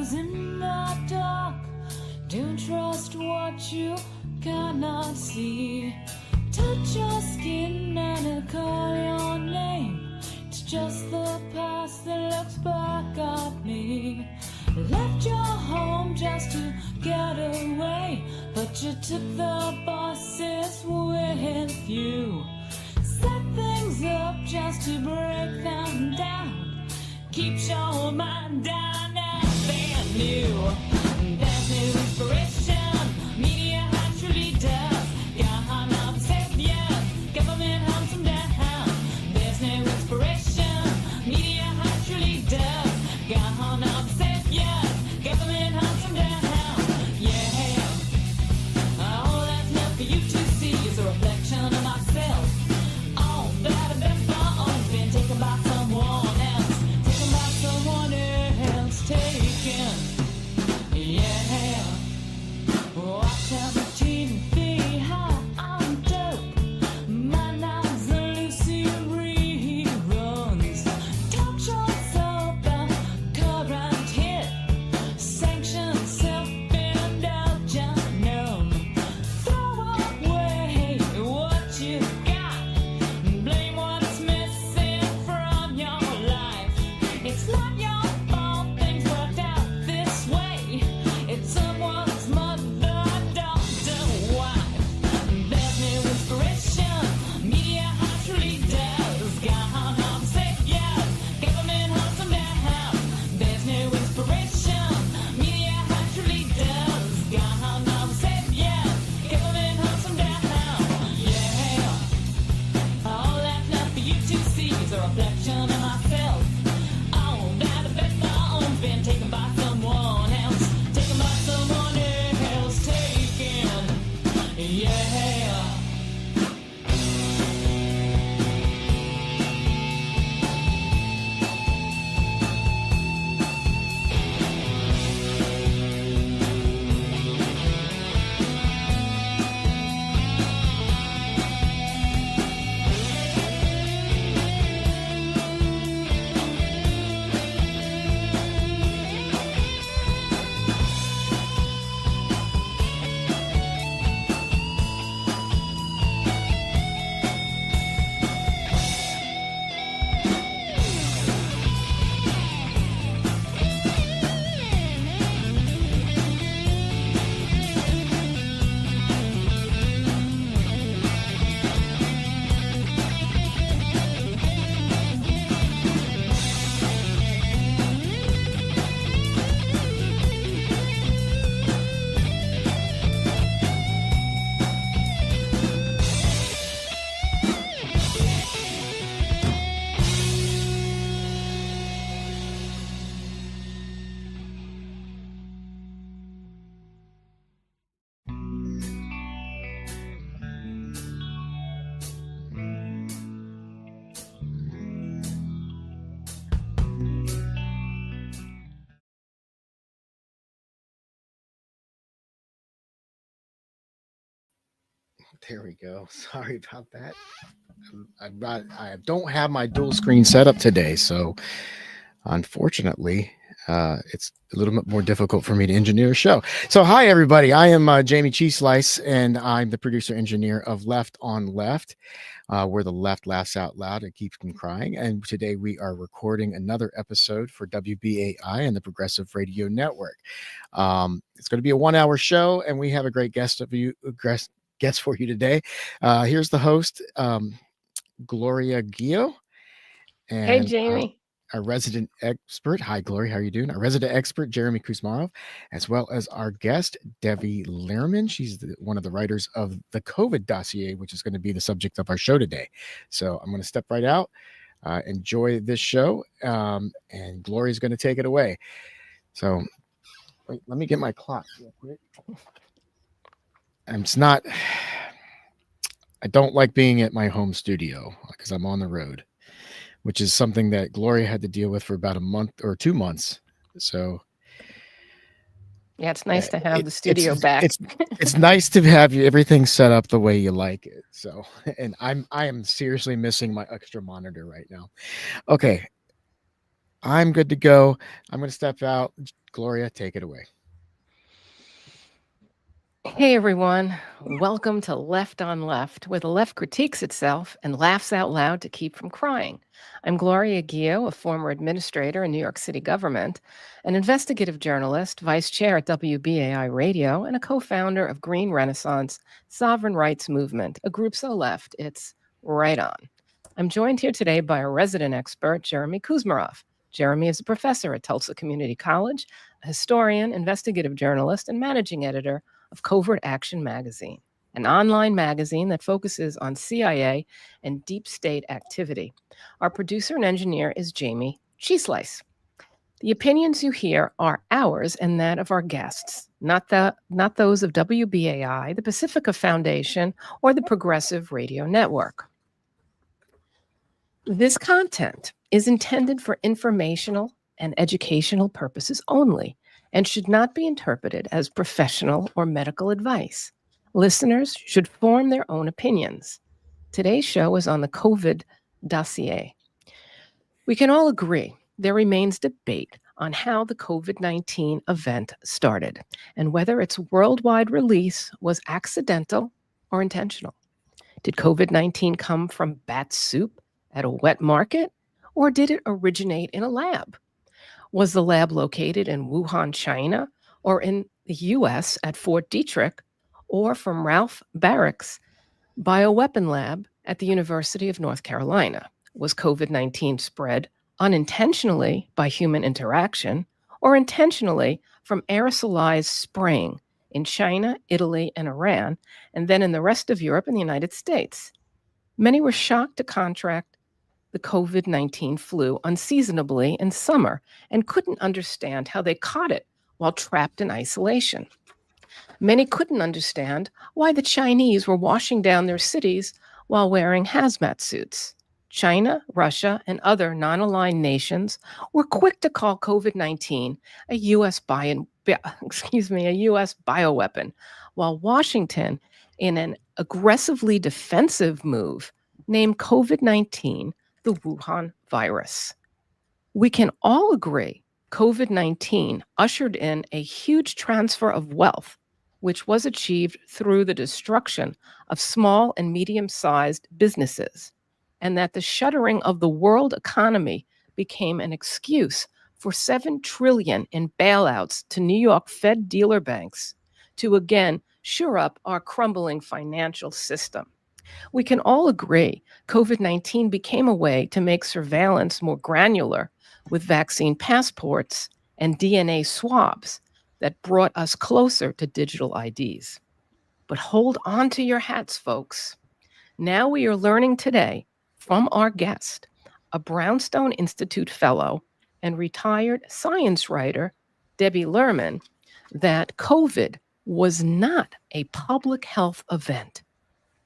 lives in the dark. Don't trust what you cannot see. Touch your skin and call your name. It's just the past that looks back at me. Left your home just to get away, but you took the buses with you. Set things up just to break them down. Keeps your mind down, nothing new. There's no inspiration. Media actually does. Gone up savior. Government hunts them down. There's no inspiration. Media actually does. Gone up savior. Government hunts them down. Yeah. All that's left for you to see is a reflection of myself. All that I've been for, been taken by someone else. Taken by someone else. Taken. Yeah. Watch out the TV, how I'm dope. My knives are Lucy reruns. Talk shows open, current hit. Sanctions, self-indulgent numb. Throw away what you got. Blame what's missing from your life. It's not your fault things worked out this way. It's someone's mother, daughter, wife. There's no inspiration. Media actually does. Gone off saviors. Government hunts them down. There's no inspiration. Media actually does. Gone off saviors. Government hunts them down. Yeah. All that's left for you to see is a reflection of myself. All that I've been for, been taken by someone else. Taken by someone else. Taken. Yeah. There we go. Sorry about that. I don't have my dual screen set up today, so unfortunately, it's a little bit more difficult for me to engineer a show. So, hi everybody. I am Jayme CheeseSlice, and I'm the producer engineer of Left on Left, where the left laughs out loud and keeps from crying. And today we are recording another episode for WBAI and the Progressive Radio Network. It's going to be a 1-hour show, and we have a great guest for you today. Here's the host, Gloria Guillo. And, hey, Jayme. Our resident expert. Hi, Gloria. How are you doing? Our resident expert, Jayme Kuzmarov, as well as our guest, Debbie Lerman. She's one of the writers of the COVID Dossier, which is going to be the subject of our show today. So I'm going to step right out. Enjoy this show, and Gloria's going to take it away. So wait, let me get my clock real quick. I don't like being at my home studio because I'm on the road, which is something that Gloria had to deal with for about a month or 2 months. So yeah, it's nice to have the studio back. It's nice to have everything set up the way you like it. So, and I am seriously missing my extra monitor right now. Okay. I'm good to go. I'm going to step out. Gloria, take it away. Hey everyone, welcome to Left on Left, where the left critiques itself and laughs out loud to keep from crying. I'm Gloria Guillo, a former administrator in New York City government, an investigative journalist, vice chair at WBAI Radio, and a co-founder of Green Renaissance Sovereign Rights Movement, a group so left it's right on. I'm joined here today by a resident expert, Jayme Kuzmarov. Jayme is a professor at Tulsa Community College, a historian, investigative journalist, and managing editor of Covert Action Magazine, an online magazine that focuses on CIA and deep state activity. Our producer and engineer is Jayme CheeseSlice. The opinions you hear are ours and that of our guests, not those of WBAI, the Pacifica Foundation, or the Progressive Radio Network. This content is intended for informational and educational purposes only and should not be interpreted as professional or medical advice. Listeners should form their own opinions. Today's show is on the COVID dossier. We can all agree there remains debate on how the COVID-19 event started and whether its worldwide release was accidental or intentional. Did COVID-19 come from bat soup at a wet market, or did it originate in a lab? Was the lab located in Wuhan, China, or in the US at Fort Detrick, or from Ralph Barrick's bioweapon lab at the University of North Carolina? Was COVID-19 spread unintentionally by human interaction, or intentionally from aerosolized spraying in China, Italy, and Iran, and then in the rest of Europe and the United States? Many were shocked to contract the COVID-19 flu unseasonably in summer and couldn't understand how they caught it while trapped in isolation. Many couldn't understand why the Chinese were washing down their cities while wearing hazmat suits. China, Russia, and other non-aligned nations were quick to call COVID-19 a U.S. bioweapon, while Washington, in an aggressively defensive move, named COVID-19 the Wuhan virus. We can all agree COVID-19 ushered in a huge transfer of wealth, which was achieved through the destruction of small and medium-sized businesses, and that the shuttering of the world economy became an excuse for $7 trillion in bailouts to New York Fed dealer banks to again shore up our crumbling financial system. We can all agree COVID-19 became a way to make surveillance more granular with vaccine passports and DNA swabs that brought us closer to digital IDs. But hold on to your hats, folks. Now we are learning today from our guest, a Brownstone Institute Fellow and retired science writer, Debbie Lerman, that COVID was not a public health event,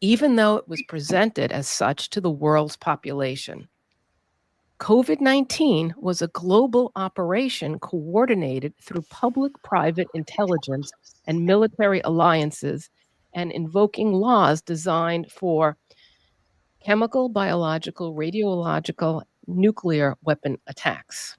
even though it was presented as such to the world's population. COVID-19 was a global operation coordinated through public-private intelligence and military alliances and invoking laws designed for chemical, biological, radiological, nuclear weapon attacks.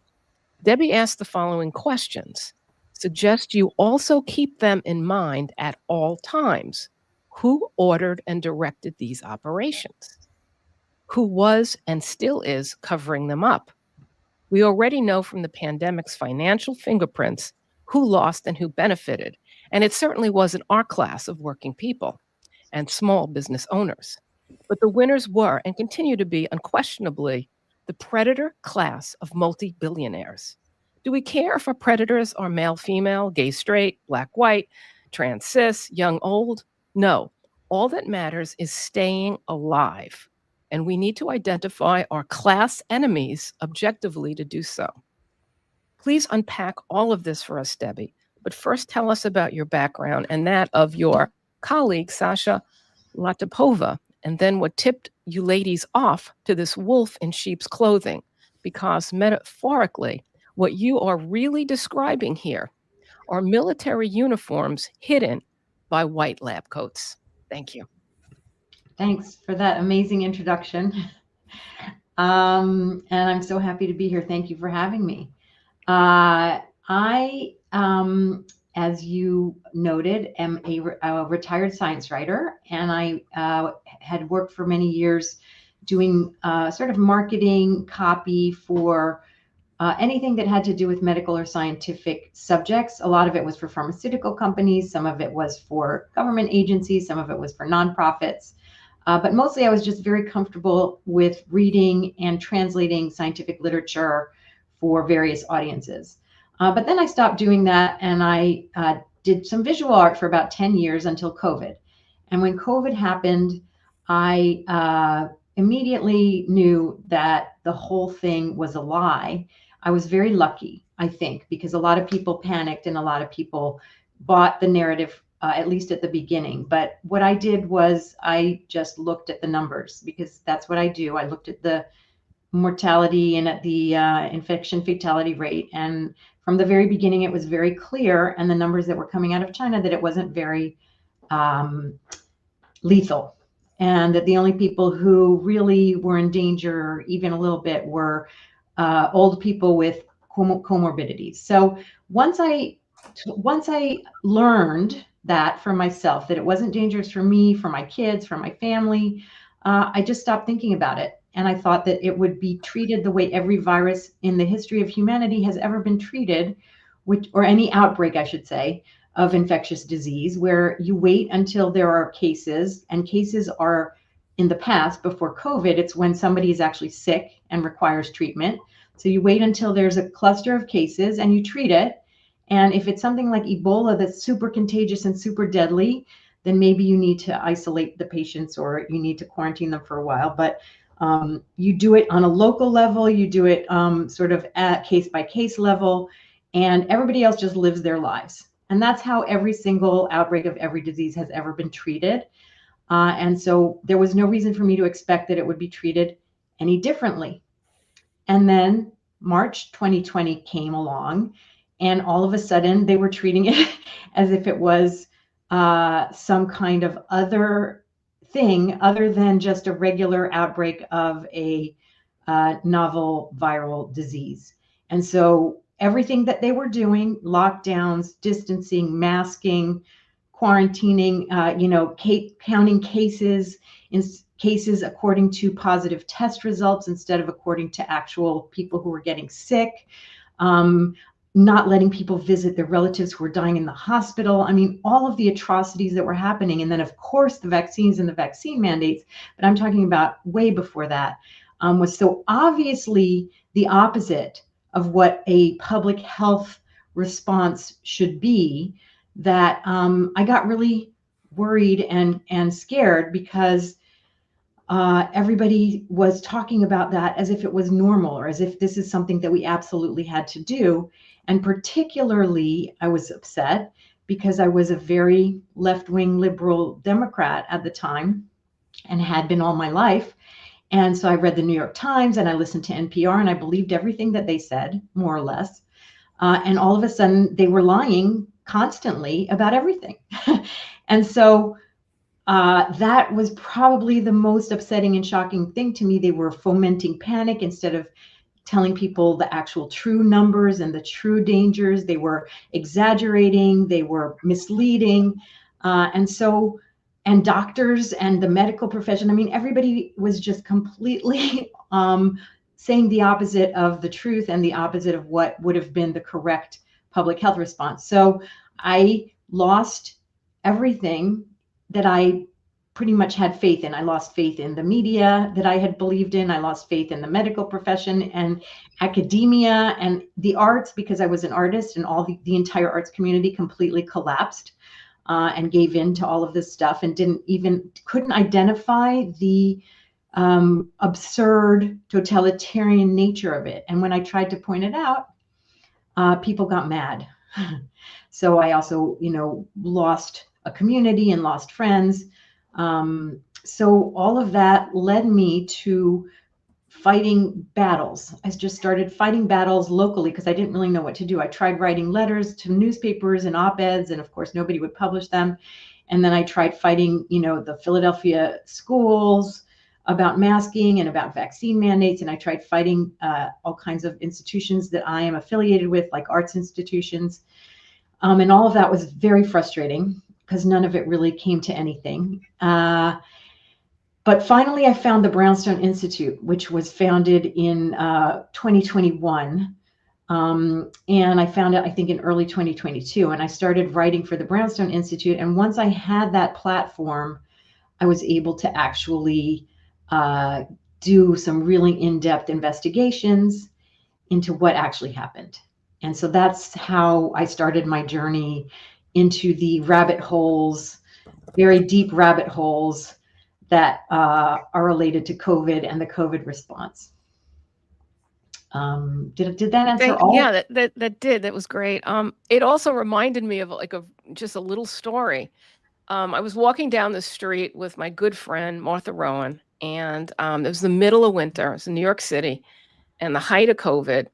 Debbie asked the following questions. Suggest you also keep them in mind at all times. Who ordered and directed these operations? Who was and still is covering them up? We already know from the pandemic's financial fingerprints who lost and who benefited, and it certainly wasn't our class of working people and small business owners. But the winners were and continue to be unquestionably the predator class of multi-billionaires. Do we care if our predators are male, female, gay, straight, black, white, trans, cis, young, old? No, all that matters is staying alive, and we need to identify our class enemies objectively to do so. Please unpack all of this for us, Debbie, but first tell us about your background and that of your colleague, Sasha Latypova, and then what tipped you ladies off to this wolf in sheep's clothing, because metaphorically, what you are really describing here are military uniforms hidden by white lab coats. Thank you. Thanks for that amazing introduction. And I'm so happy to be here. Thank you for having me. As you noted, am a retired science writer, and I had worked for many years doing sort of marketing copy for anything that had to do with medical or scientific subjects. A lot of it was for pharmaceutical companies, some of it was for government agencies, some of it was for nonprofits. But mostly I was just very comfortable with reading and translating scientific literature for various audiences. But then I stopped doing that, and I did some visual art for about 10 years until COVID. And when COVID happened, I immediately knew that the whole thing was a lie. I was very lucky, I think, because a lot of people panicked and a lot of people bought the narrative, at least at the beginning. But what I did was I just looked at the numbers, because that's what I do. I looked at the mortality and at the infection fatality rate. And from the very beginning, it was very clear, and the numbers that were coming out of China, that it wasn't very lethal. And that the only people who really were in danger, even a little bit, were old people with comorbidities. So once I learned that for myself, that it wasn't dangerous for me, for my kids, for my family, I just stopped thinking about it. And I thought that it would be treated the way every virus in the history of humanity has ever been treated, or any outbreak, I should say, of infectious disease, where you wait until there are cases, and cases are, in the past, before COVID, it's when somebody is actually sick and requires treatment. So you wait until there's a cluster of cases and you treat it. And if it's something like Ebola that's super contagious and super deadly, then maybe you need to isolate the patients, or you need to quarantine them for a while. But you do it on a local level, you do it sort of at case by case level, and everybody else just lives their lives. And that's how every single outbreak of every disease has ever been treated. And so there was no reason for me to expect that it would be treated any differently. And then March 2020 came along, and all of a sudden they were treating it as if it was some kind of other thing, other than just a regular outbreak of a novel viral disease. And so everything that they were doing, lockdowns, distancing, masking, quarantining, counting cases according to positive test results instead of according to actual people who were getting sick, not letting people visit their relatives who were dying in the hospital. I mean, all of the atrocities that were happening. And then, of course, the vaccines and the vaccine mandates, but I'm talking about way before that, was so obviously the opposite of what a public health response should be, that I got really worried and scared, because everybody was talking about that as if it was normal, or as if this is something that we absolutely had to do. And particularly, I was upset because I was a very left-wing liberal Democrat at the time, and had been all my life. And so I read the New York Times, and I listened to NPR, and I believed everything that they said, more or less. And all of a sudden, they were lying constantly about everything. And so that was probably the most upsetting and shocking thing to me. They were fomenting panic instead of telling people the actual true numbers and the true dangers. They were exaggerating, they were misleading. And doctors and the medical profession, I mean, everybody was just completely saying the opposite of the truth and the opposite of what would have been the correct public health response. So I lost everything that I pretty much had faith in. I lost faith in the media that I had believed in. I lost faith in the medical profession and academia and the arts, because I was an artist, and all the entire arts community completely collapsed and gave in to all of this stuff, and couldn't identify the absurd totalitarian nature of it. And when I tried to point it out, people got mad. So I also, lost a community and lost friends. So all of that led me to fighting battles. I just started fighting battles locally because I didn't really know what to do. I tried writing letters to newspapers and op-eds, and of course nobody would publish them. And then I tried fighting, the Philadelphia schools, about masking and about vaccine mandates. And I tried fighting all kinds of institutions that I am affiliated with, like arts institutions. And all of that was very frustrating because none of it really came to anything. But finally, I found the Brownstone Institute, which was founded in 2021. And I found it, I think, in early 2022. And I started writing for the Brownstone Institute. And once I had that platform, I was able to actually do some really in-depth investigations into what actually happened. And so that's how I started my journey into the rabbit holes, very deep rabbit holes that are related to COVID and the COVID response. Did that answer all? Yeah, that did. That was great. It also reminded me of just a little story. I was walking down the street with my good friend Martha Rowan, and it was the middle of winter. It was in New York City, and the height of COVID.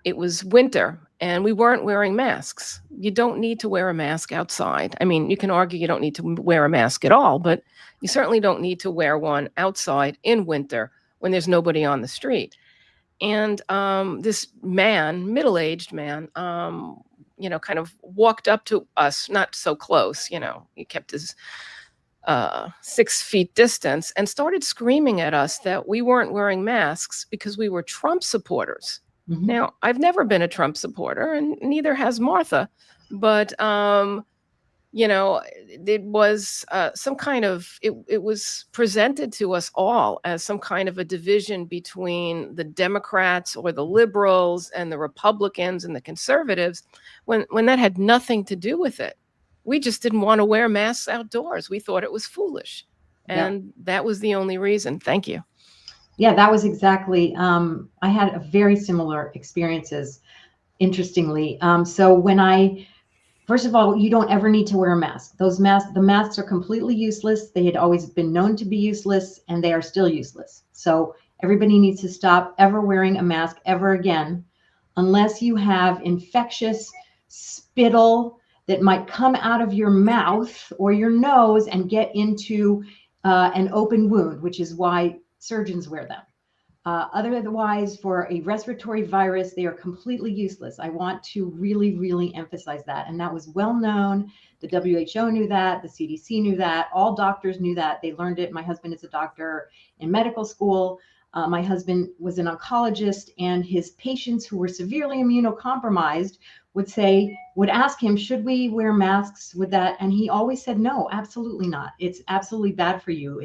It was winter, and we weren't wearing masks. You don't need to wear a mask outside. I mean, you can argue you don't need to wear a mask at all, but you certainly don't need to wear one outside in winter when there's nobody on the street. And this man, middle-aged man, kind of walked up to us, not so close, he kept his 6 feet distance, and started screaming at us that we weren't wearing masks because we were Trump supporters. Mm-hmm. Now, I've never been a Trump supporter, and neither has Martha, but it was some kind of, it was presented to us all as some kind of a division between the Democrats or the liberals and the Republicans and the conservatives, when that had nothing to do with it. We just didn't want to wear masks outdoors. We thought it was foolish. And that was the only reason. Thank you. Yeah, that was exactly, I had a very similar experiences, interestingly. So first of all, you don't ever need to wear a mask. The masks are completely useless. They had always been known to be useless, and they are still useless. So everybody needs to stop ever wearing a mask ever again, unless you have infectious spittle that might come out of your mouth or your nose and get into an open wound, which is why surgeons wear them. Otherwise, for a respiratory virus, they are completely useless. I want to really, really emphasize that. And that was well known. The WHO knew that. The CDC knew that. All doctors knew that. They learned it. My husband is a doctor in medical school. My husband was an oncologist, and his patients who were severely immunocompromised would ask him, should we wear masks with that? And he always said, no, absolutely not. It's absolutely bad for you.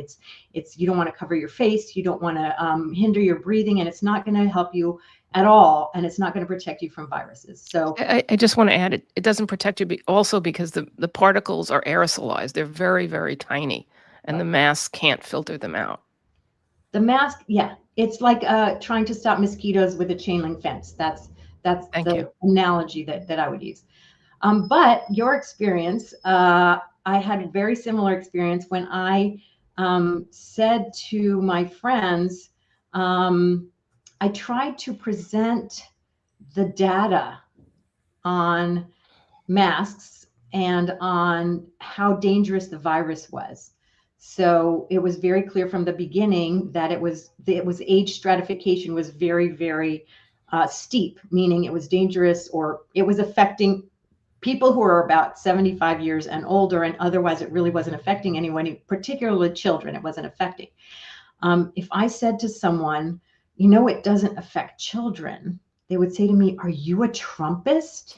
You don't want to cover your face. You don't want to hinder your breathing, and it's not going to help you at all. And it's not going to protect you from viruses. So I just want to add, it doesn't protect you also because the particles are aerosolized. They're very, very tiny, and the mask can't filter them out. The mask, yeah, it's like trying to stop mosquitoes with a chain link fence. That's the analogy that I would use. But your experience, I had a very similar experience when I said to my friends, I tried to present the data on masks and on how dangerous the virus was. So it was very clear from the beginning that it was age stratification was very, very steep, meaning it was dangerous, or it was affecting people who are about 75 years and older, and otherwise it really wasn't affecting anyone, particularly children. It wasn't affecting. If I said to someone, it doesn't affect children, they would say to me, are you a Trumpist?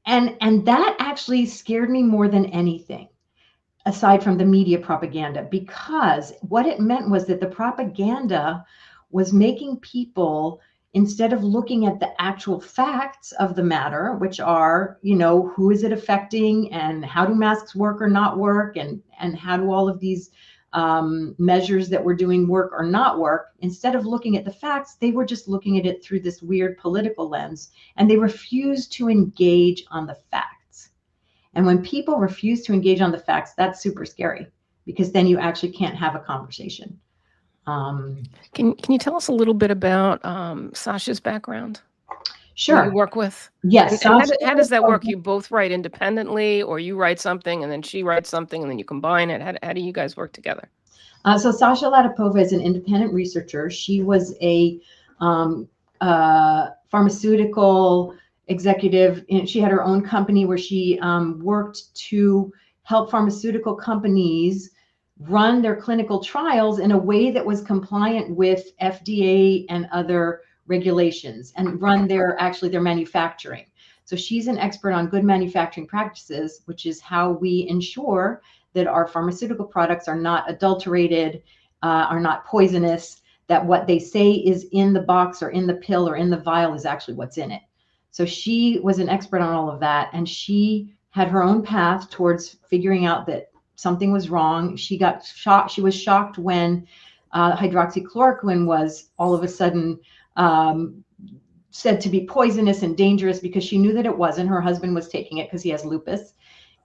and that actually scared me more than anything, aside from the media propaganda, because what it meant was that the propaganda was making people, instead of looking at the actual facts of the matter, which are, who is it affecting, and how do masks work or not work, and how do all of these measures that we're doing work or not work, instead of looking at the facts, they were just looking at it through this weird political lens, and they refused to engage on the facts. And when people refuse to engage on the facts, that's super scary, because then you actually can't have a conversation. Can you tell us a little bit about Sasha's background? Sure. Who you work with? Yes. And how does that work? You both write independently, or you write something and then she writes something and then you combine it? How do you guys work together? So Sasha Latypova is an independent researcher. She was a pharmaceutical executive. She had her own company where she worked to help pharmaceutical companies run their clinical trials in a way that was compliant with FDA and other regulations, and run their manufacturing. So she's an expert on good manufacturing practices, which is how we ensure that our pharmaceutical products are not adulterated, are not poisonous, that what they say is in the box or in the pill or in the vial is actually what's in it. So she was an expert on all of that, and she had her own path towards figuring out that something was wrong. She got shocked. She was shocked when hydroxychloroquine was all of a sudden said to be poisonous and dangerous, because she knew that it wasn't. Her husband was taking it because he has lupus.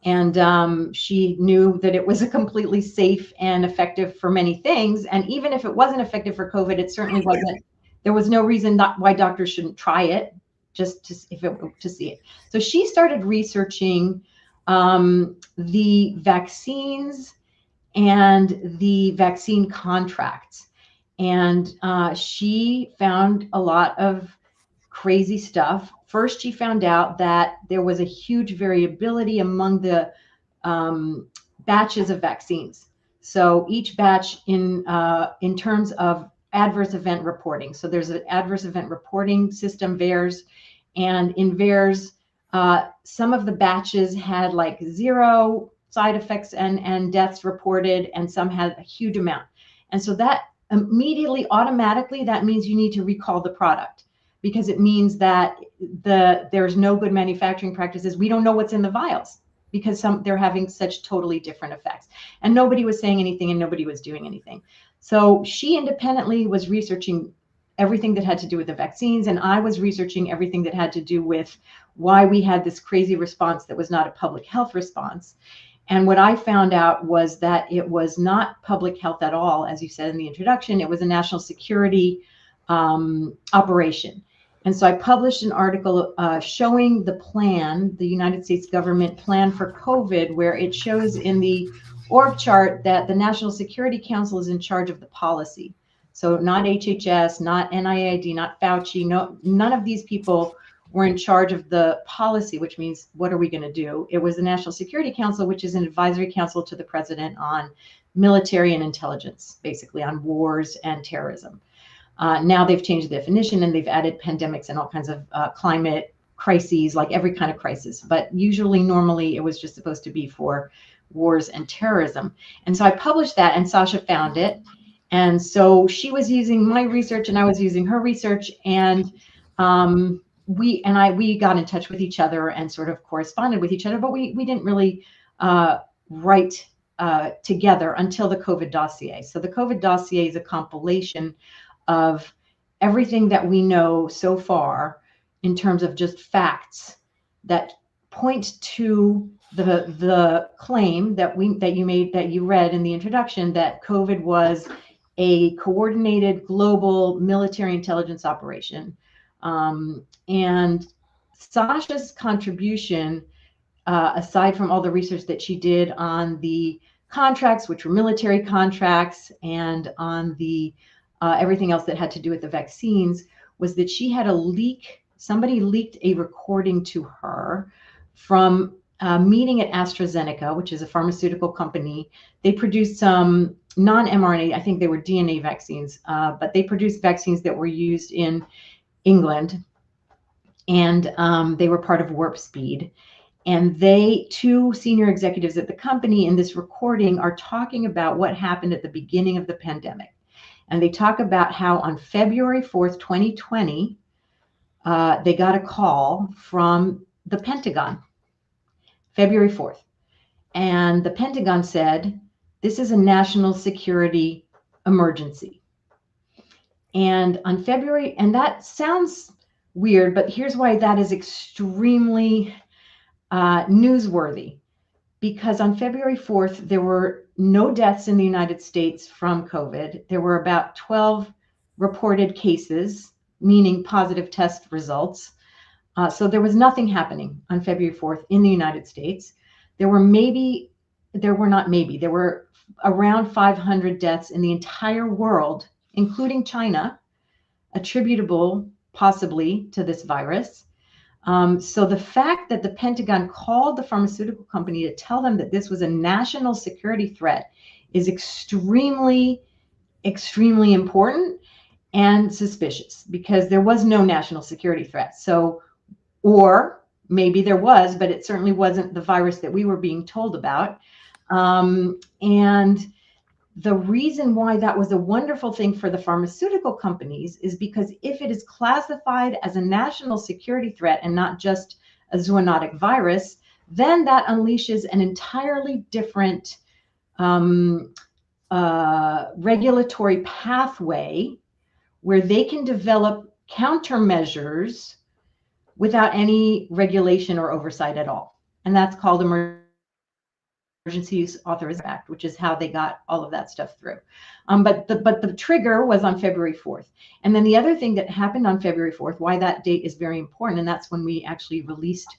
And she knew that it was a completely safe and effective for many things. And even if it wasn't effective for COVID, it certainly wasn't. There was no reason why doctors shouldn't try it, just to see it. So she started researching the vaccines and the vaccine contracts. And she found a lot of crazy stuff. First, she found out that there was a huge variability among the batches of vaccines. So each batch in terms of adverse event reporting. So there's an adverse event reporting system, VAERS, and in VAERS, some of the batches had like 0 side effects and deaths reported, and some had a huge amount. And so that immediately, automatically, that means you need to recall the product, because it means that there's no good manufacturing practices. We don't know what's in the vials, because they're having such totally different effects. And nobody was saying anything, and nobody was doing anything. So she independently was researching everything that had to do with the vaccines, and I was researching everything that had to do with why we had this crazy response that was not a public health response. And what I found out was that it was not public health at all, as you said in the introduction. It was a national security operation. And so I published an article showing the plan, the United States government plan for COVID, where it shows in the org chart that the National Security Council is in charge of the policy. So not HHS, not NIAID, not Fauci, none of these people were in charge of the policy, which means what are we going to do? It was the National Security Council, which is an advisory council to the president on military and intelligence, basically on wars and terrorism. Now they've changed the definition, and they've added pandemics and all kinds of climate crises, like every kind of crisis. But usually, normally, it was just supposed to be for wars and terrorism. And so I published that, and Sasha found it. And so she was using my research, and I was using her research, and we got in touch with each other and sort of corresponded with each other, but we didn't really write together until the COVID dossier. So the COVID dossier is a compilation of everything that we know so far in terms of just facts that point to the claim that you read in the introduction, that COVID was a coordinated global military intelligence operation. And Sasha's contribution, aside from all the research that she did on the contracts, which were military contracts, and on the everything else that had to do with the vaccines, was that she had a leak. Somebody leaked a recording to her from a meeting at AstraZeneca, which is a pharmaceutical company. They produced some non-mRNA, I think they were DNA vaccines, but they produced vaccines that were used in England, and they were part of Warp Speed. And two senior executives at the company in this recording are talking about what happened at the beginning of the pandemic. And they talk about how on February 4th, 2020, they got a call from the Pentagon, February 4th. And the Pentagon said, this is a national security emergency. And on February, and that sounds weird, but here's why that is extremely newsworthy. Because on February 4th, there were no deaths in the United States from COVID. There were about 12 reported cases, meaning positive test results. So there was nothing happening on February 4th in the United States. There were around 500 deaths in the entire world, including China, attributable possibly to this virus. So the fact that the Pentagon called the pharmaceutical company to tell them that this was a national security threat is extremely, extremely important and suspicious, because there was no national security threat. So, or maybe there was, but it certainly wasn't the virus that we were being told about. And the reason why that was a wonderful thing for the pharmaceutical companies is because if it is classified as a national security threat and not just a zoonotic virus, then that unleashes an entirely different regulatory pathway where they can develop countermeasures without any regulation or oversight at all. And that's called Emergency Use Authorization Act, which is how they got all of that stuff through. But the trigger was on February 4th. And then the other thing that happened on February 4th, why that date is very important, and that's when we actually released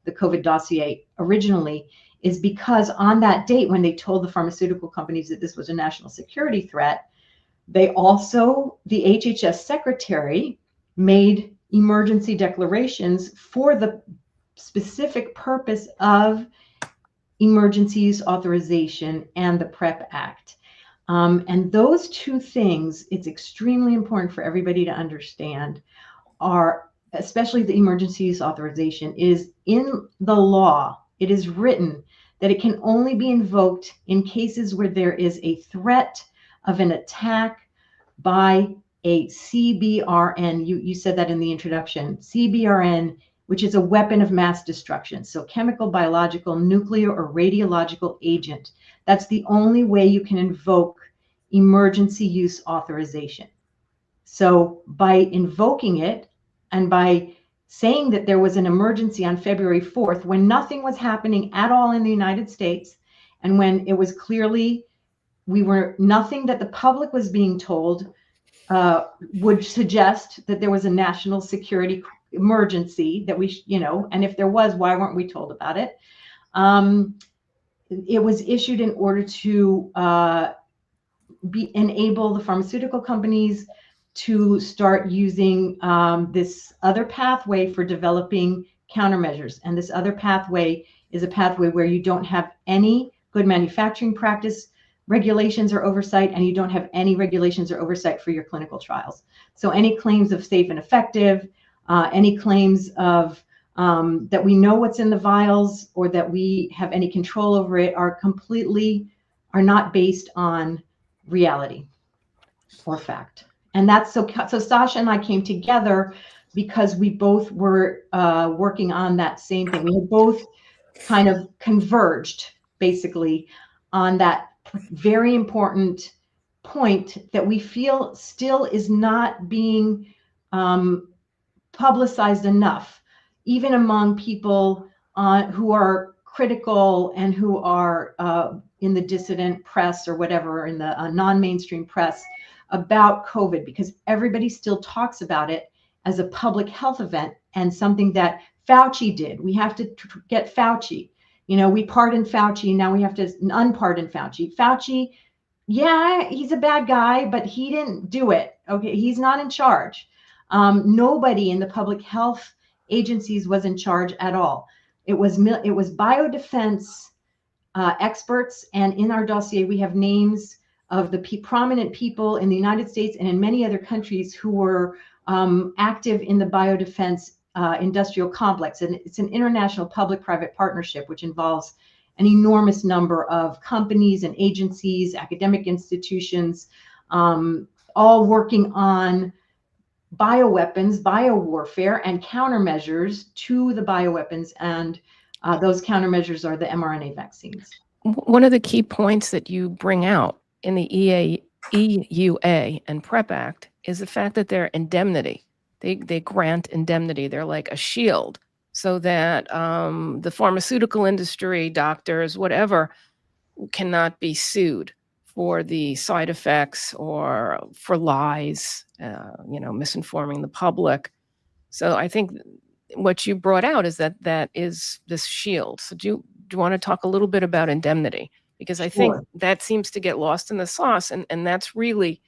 the COVID dossier originally, is because on that date, when they told the pharmaceutical companies that this was a national security threat, they also, the HHS Secretary, made emergency declarations for the specific purpose of emergency use authorization and the PrEP Act. And those two things, it's extremely important for everybody to understand, are, especially the emergency use authorization, is in the law. It is written that it can only be invoked in cases where there is a threat of an attack by a CBRN. You said that in the introduction. CBRN, which is a weapon of mass destruction. So chemical, biological, nuclear, or radiological agent. That's the only way you can invoke emergency use authorization. So by invoking it and by saying that there was an emergency on February 4th, when nothing was happening at all in the United States, and when it was clearly, nothing that the public was being told would suggest that there was a national security emergency that we, and if there was, why weren't we told about it? It was issued in order to enable the pharmaceutical companies to start using this other pathway for developing countermeasures. And this other pathway is a pathway where you don't have any good manufacturing practice regulations or oversight, and you don't have any regulations or oversight for your clinical trials. So any claims of safe and effective, any claims of that we know what's in the vials or that we have any control over it are not based on reality or fact. And that's so Sasha and I came together because we both were working on that same thing. We had both kind of converged basically on that very important point that we feel still is not being publicized enough, even among people who are critical and who are in the dissident press or whatever, in the non-mainstream press about COVID, because everybody still talks about it as a public health event and something that Fauci did. We have to get Fauci. We pardoned Fauci, now we have to unpardon Fauci. Fauci, yeah, he's a bad guy, but he didn't do it. Okay, he's not in charge. Nobody in the public health agencies was in charge at all. It was biodefense experts, and in our dossier we have names of the prominent people in the United States and in many other countries who were active in the biodefense industrial complex. And it's an international public-private partnership, which involves an enormous number of companies and agencies, academic institutions, all working on bioweapons, biowarfare, and countermeasures to the bioweapons. And those countermeasures are the mRNA vaccines. One of the key points that you bring out in the EUA and PrEP Act is the fact that they're indemnity. They grant indemnity. They're like a shield so that the pharmaceutical industry, doctors, whatever, cannot be sued for the side effects or for lies, misinforming the public. So I think what you brought out is that is this shield. So do you want to talk a little bit about indemnity? because I think Sure. that seems to get lost in the sauce, and that's really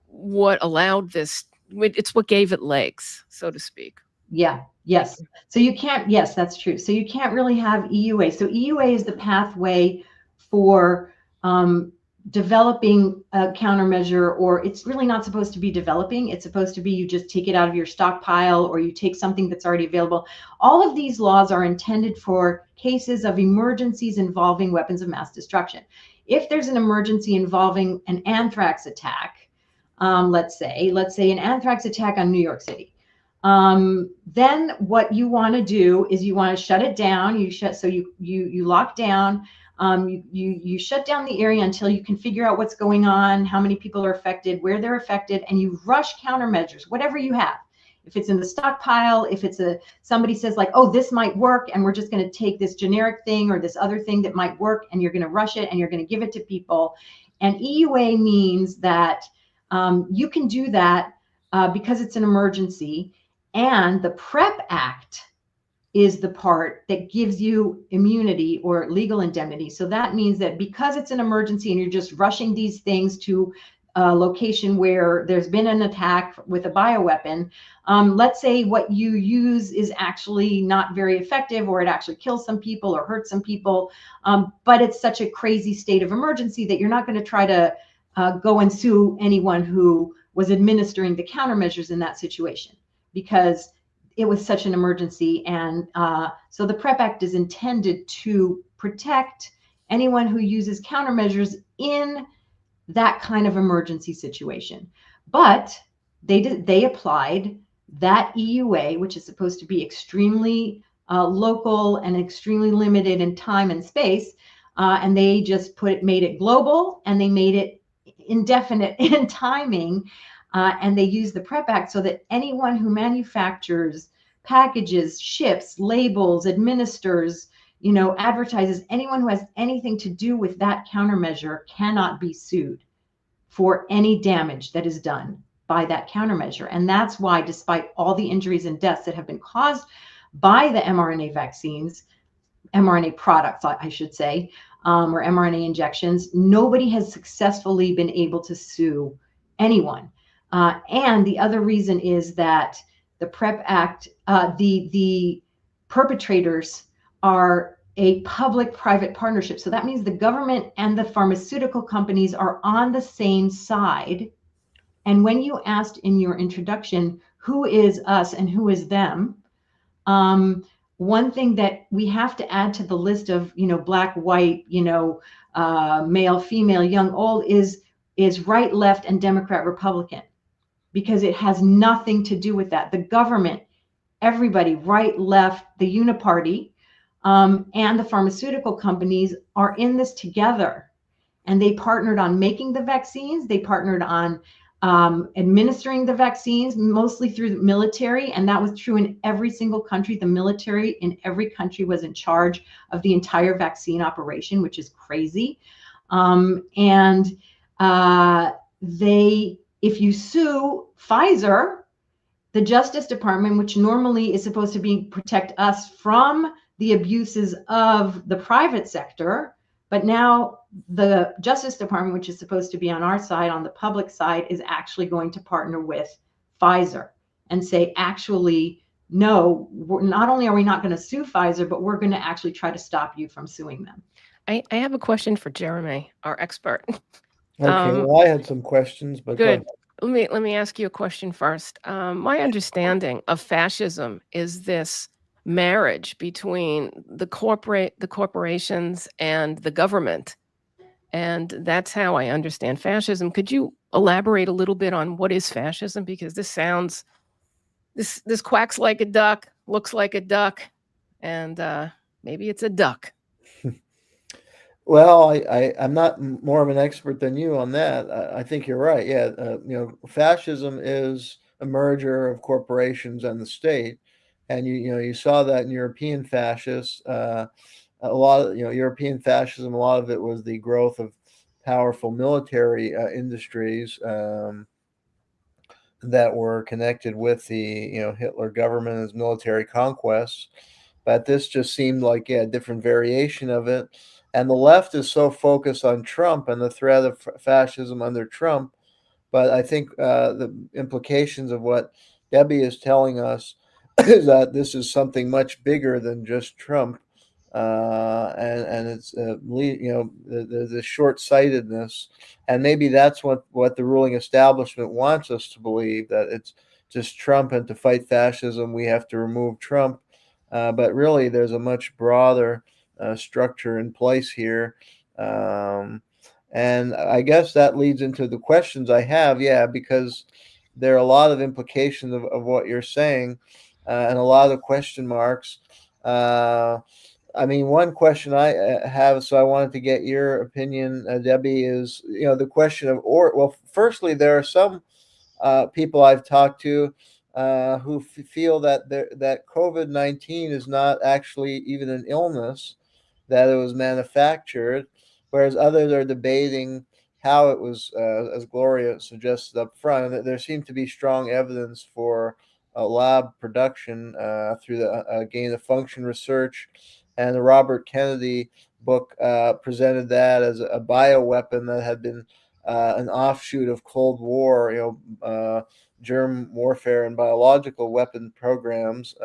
what allowed this. It's what gave it legs, so to speak. Yeah. Yes. So you can't, yes, that's true. So you can't really have EUA. So EUA is the pathway for developing a countermeasure, or it's really not supposed to be developing. It's supposed to be you just take it out of your stockpile, or you take something that's already available. All of these laws are intended for cases of emergencies involving weapons of mass destruction. If there's an emergency involving an anthrax attack, let's say an anthrax attack on New York City, then what you want to do is you want to shut it down. You lock down. You shut down the area until you can figure out what's going on, how many people are affected, where they're affected, and you rush countermeasures, whatever you have. If it's in the stockpile, if it's somebody says like, oh, this might work, and we're just going to take this generic thing or this other thing that might work, and you're going to rush it and you're going to give it to people. And EUA means that you can do that because it's an emergency. And the PrEP Act is the part that gives you immunity or legal indemnity. So that means that because it's an emergency and you're just rushing these things to a location where there's been an attack with a bioweapon, let's say what you use is actually not very effective, or it actually kills some people or hurts some people, but it's such a crazy state of emergency that you're not going to try to go and sue anyone who was administering the countermeasures in that situation, because it was such an emergency. And so the PrEP Act is intended to protect anyone who uses countermeasures in that kind of emergency situation. But they applied that EUA, which is supposed to be extremely local and extremely limited in time and space, and they just made it global, and they made it indefinite in timing. And they use the PrEP Act so that anyone who manufactures, packages, ships, labels, administers, advertises, anyone who has anything to do with that countermeasure cannot be sued for any damage that is done by that countermeasure. And that's why, despite all the injuries and deaths that have been caused by the mRNA vaccines, mRNA products, I should say, or mRNA injections, nobody has successfully been able to sue anyone. And the other reason is that the PrEP Act, the perpetrators are a public-private partnership. So that means the government and the pharmaceutical companies are on the same side. And when you asked in your introduction, who is us and who is them, one thing that we have to add to the list of, black, white, male, female, young, old is right, left, and Democrat, Republican, because it has nothing to do with that. The government, everybody, right, left, the uniparty, and the pharmaceutical companies are in this together. And they partnered on making the vaccines. They partnered on administering the vaccines, mostly through the military. And that was true in every single country. The military in every country was in charge of the entire vaccine operation, which is crazy. If you sue Pfizer, the Justice Department, which normally is supposed to protect us from the abuses of the private sector, but now the Justice Department, which is supposed to be on our side, on the public side, is actually going to partner with Pfizer and say, actually, no, not only are we not going to sue Pfizer, but we're going to actually try to stop you from suing them. I have a question for Jayme, our expert. Okay, well, I had some questions, but good. Let me ask you a question first. My understanding of fascism is this marriage between the corporations and the government, and that's how I understand fascism. Could you elaborate a little bit on what is fascism? Because this quacks like a duck, looks like a duck, and maybe it's a duck. Well, I'm not more of an expert than you on that. I think you're right. Yeah, fascism is a merger of corporations and the state, and you saw that in European fascists. A lot of European fascism. A lot of it was the growth of powerful military industries that were connected with the Hitler government and his military conquests. But this just seemed like a different variation of it. And the left is so focused on Trump and the threat of fascism under Trump. But I think the implications of what Debbie is telling us is that this is something much bigger than just Trump. And it's the short-sightedness, and maybe that's what the ruling establishment wants us to believe, that it's just Trump, and to fight fascism we have to remove Trump. But really, there's a much broader structure in place here. And I guess that leads into the questions I have, because there are a lot of implications of what you're saying, and a lot of question marks. I mean, one question I have, so I wanted to get your opinion, Debbie, is, the question of, well, firstly, there are some people I've talked to who feel that that COVID-19 is not actually even an illness, that it was manufactured, whereas others are debating how it was, as Gloria suggested up front, and there seemed to be strong evidence for lab production through the gain of function research. And the Robert Kennedy book presented that as a bioweapon that had been an offshoot of Cold War, germ warfare and biological weapon programs.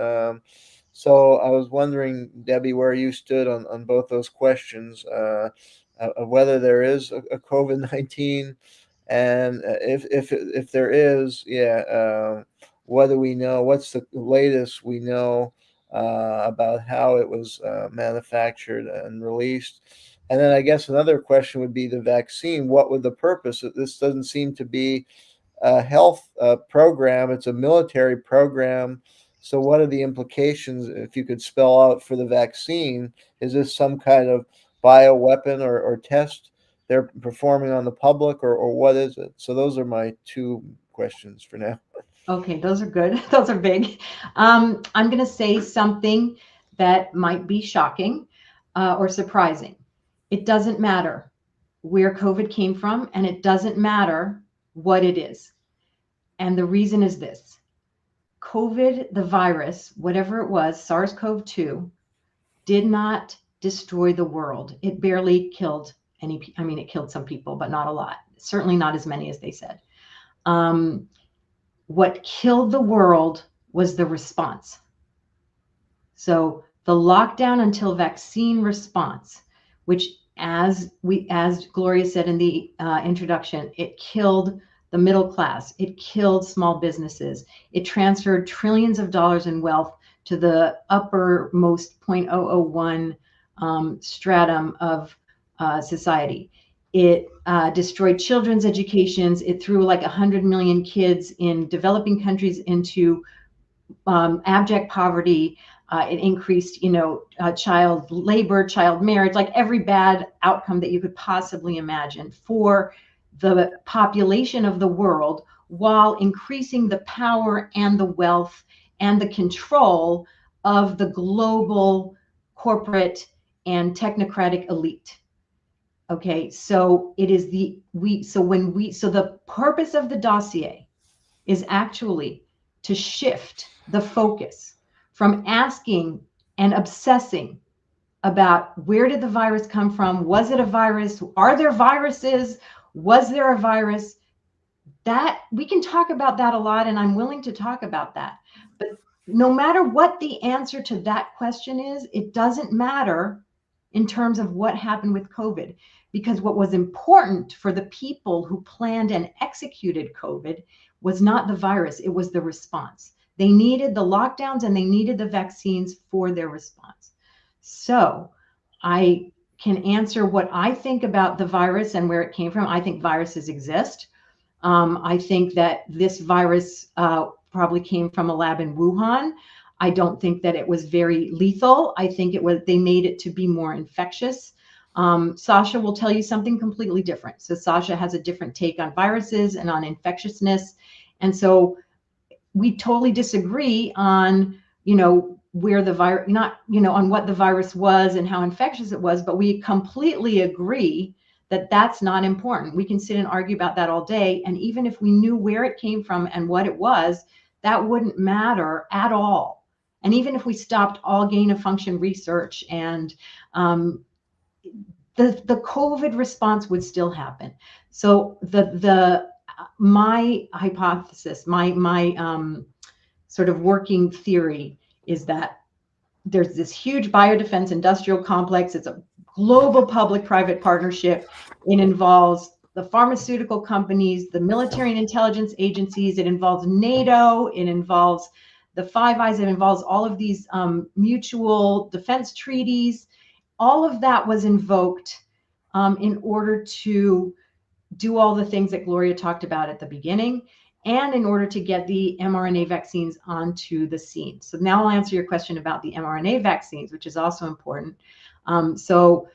So I was wondering, Debbie, where you stood on both those questions, of whether there is a COVID-19, and if there is, what do we know? What's the latest we know about how it was manufactured and released? And then I guess another question would be the vaccine. What would the purpose? This doesn't seem to be a health program. It's a military program. So what are the implications, if you could spell out, for the vaccine? Is this some kind of bioweapon or test they're performing on the public, or what is it? So those are my two questions for now. Okay, those are good. Those are big. I'm going to say something that might be shocking or surprising. It doesn't matter where COVID came from, and it doesn't matter what it is. And the reason is this. COVID, the virus, whatever it was, SARS-CoV-2, did not destroy the world. It barely killed it killed some people, but not a lot. Certainly not as many as they said. What killed the world was the response. So the lockdown until vaccine response, which as Gloria said in the introduction, it killed the middle class. It killed small businesses. It transferred trillions of dollars in wealth to the uppermost 0.001 stratum of society. It destroyed children's educations. It threw like 100 million kids in developing countries into abject poverty. It increased, child labor, child marriage, like every bad outcome that you could possibly imagine for the population of the world, while increasing the power and the wealth and the control of the global corporate and technocratic elite. Okay, so it is the purpose of the dossier is actually to shift the focus from asking and obsessing about where did the virus come from? Was it a virus? Are there viruses? Was there a virus? That we can talk about that a lot, and I'm willing to talk about that. But no matter what the answer to that question is, it doesn't matter in terms of what happened with COVID, because what was important for the people who planned and executed COVID was not the virus, it was the response. They needed the lockdowns and they needed the vaccines for their response. So I can answer what I think about the virus and where it came from. I think viruses exist. I think that this virus probably came from a lab in Wuhan. I don't think that it was very lethal. I think they made it to be more infectious. Sasha will tell you something completely different. So Sasha has a different take on viruses and on infectiousness. And so we totally disagree on, where the virus, on what the virus was and how infectious it was, but we completely agree that that's not important. We can sit and argue about that all day. And even if we knew where it came from and what it was, that wouldn't matter at all. And even if we stopped all gain of function research and the COVID response would still happen. So my hypothesis, my sort of working theory is that there's this huge biodefense industrial complex. It's a global public-private partnership. It involves the pharmaceutical companies, the military and intelligence agencies. It involves NATO. It involves the Five Eyes. It involves all of these mutual defense treaties. All of that was invoked in order to do all the things that Gloria talked about at the beginning, and in order to get the mRNA vaccines onto the scene. So now I'll answer your question about the mRNA vaccines, which is also important. So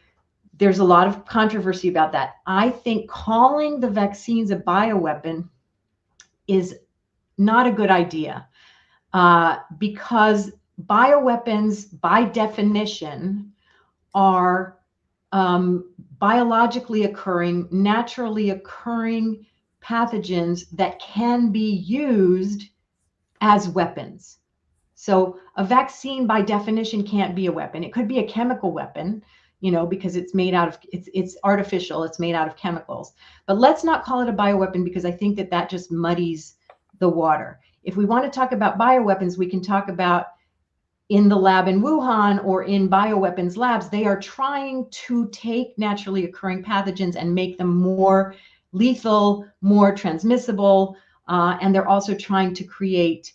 there's a lot of controversy about that. I think calling the vaccines a bioweapon is not a good idea because bioweapons, by definition, are biologically occurring, naturally occurring pathogens that can be used as weapons. So a vaccine by definition can't be a weapon. It could be a chemical weapon, you know, because it's made out of, it's artificial, it's made out of chemicals. But let's not call it a bioweapon because I think that just muddies the water. If we want to talk about bioweapons, we can talk about in the lab in Wuhan or in bioweapons labs, they are trying to take naturally occurring pathogens and make them more lethal, more transmissible. And they're also trying to create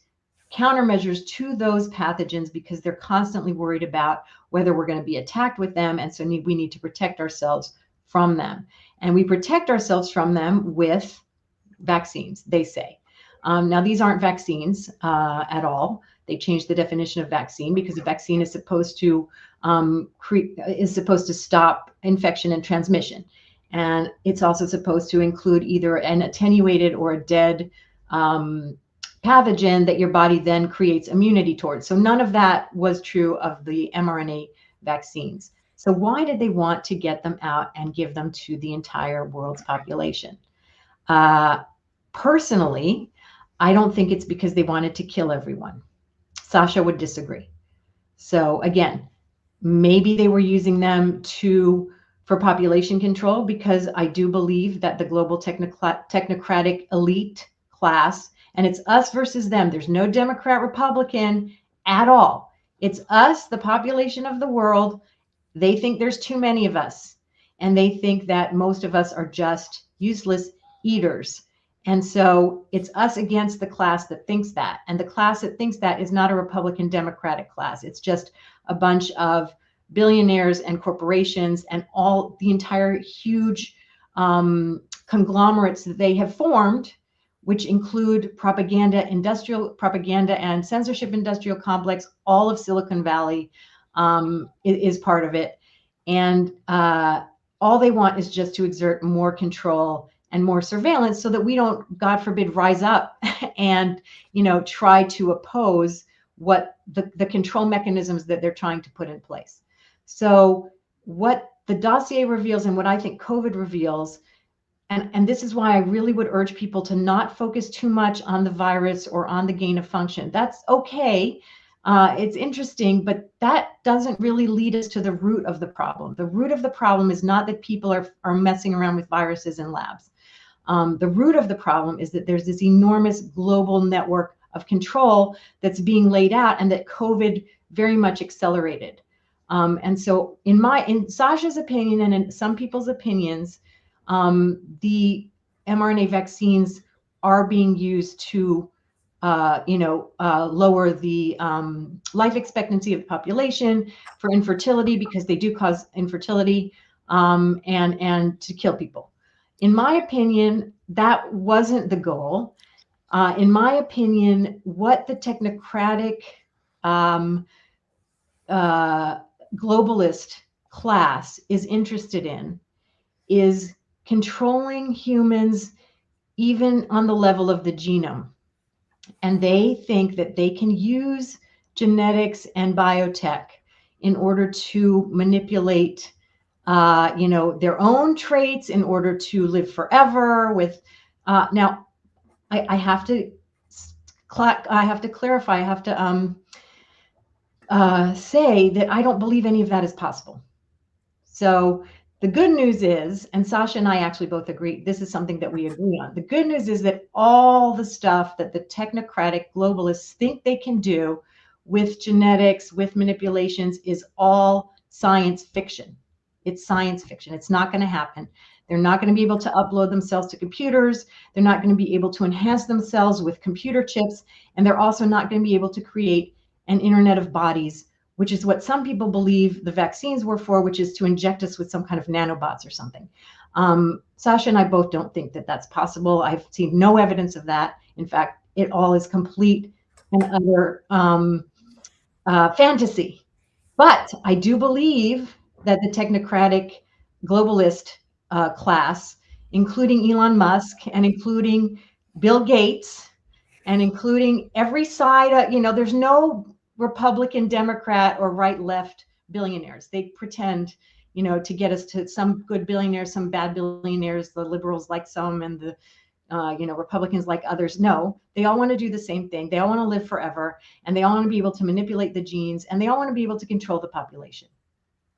countermeasures to those pathogens because they're constantly worried about whether we're going to be attacked with them. And so we need to protect ourselves from them. And we protect ourselves from them with vaccines, they say. Now, these aren't vaccines at all. They changed the definition of vaccine because a vaccine is supposed to stop infection and transmission. And it's also supposed to include either an attenuated or a dead pathogen that your body then creates immunity towards. So none of that was true of the mRNA vaccines. So why did they want to get them out and give them to the entire world's population? Personally, I don't think it's because they wanted to kill everyone. Sasha would disagree. So again, maybe they were using them for population control because I do believe that the global technocratic elite class, and it's us versus them. There's no Democrat, Republican at all. It's us, the population of the world. They think there's too many of us. And they think that most of us are just useless eaters. And so it's us against the class that thinks that. And the class that thinks that is not a Republican Democratic class. It's just a bunch of billionaires and corporations and all the entire huge conglomerates that they have formed, which include propaganda and censorship industrial complex. All of Silicon Valley is part of it. And all they want is just to exert more control and more surveillance so that we don't, God forbid, rise up and, you know, try to oppose what the control mechanisms that they're trying to put in place. So what the dossier reveals and what I think COVID reveals, and this is why I really would urge people to not focus too much on the virus or on the gain of function. That's okay. It's interesting, but that doesn't really lead us to the root of the problem. The root of the problem is not that people are messing around with viruses in labs. The root of the problem is that there's this enormous global network of control that's being laid out and that COVID very much accelerated. And so in Sasha's opinion and in some people's opinions, the mRNA vaccines are being used to lower the life expectancy of the population, for infertility, because they do cause infertility, and to kill people. In my opinion, that wasn't the goal. In my opinion, what the technocratic globalist class is interested in is controlling humans even on the level of the genome. And they think that they can use genetics and biotech in order to manipulate their own traits in order to live forever with, now I have to clarify, I have to say that I don't believe any of that is possible. So The good news is, and Sasha and I actually both agree, this is something that we agree on. The good news is that all the stuff that the technocratic globalists think they can do with genetics, with manipulations, is all science fiction. It's science fiction. It's not going to happen. They're not going to be able to upload themselves to computers. They're not going to be able to enhance themselves with computer chips. And they're also not going to be able to create an internet of bodies, which is what some people believe the vaccines were for, which is to inject us with some kind of nanobots or something. Sasha and I both don't think that that's possible. I've seen no evidence of that. In fact, it all is complete and utter fantasy. But I do believe that the technocratic globalist class, including Elon Musk and including Bill Gates and including every side, there's no Republican, Democrat, or right-left billionaires. They pretend, to get us to some good billionaires, some bad billionaires. The liberals like some, and the Republicans like others. No, they all want to do the same thing. They all want to live forever, and they all want to be able to manipulate the genes, and they all want to be able to control the population.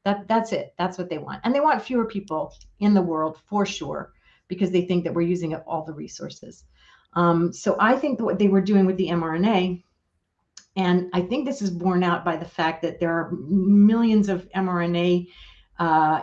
That's it. That's what they want. And they want fewer people in the world for sure, because they think that we're using up all the resources. So I think that what they were doing with the mRNA, and I think this is borne out by the fact that there are millions of mRNA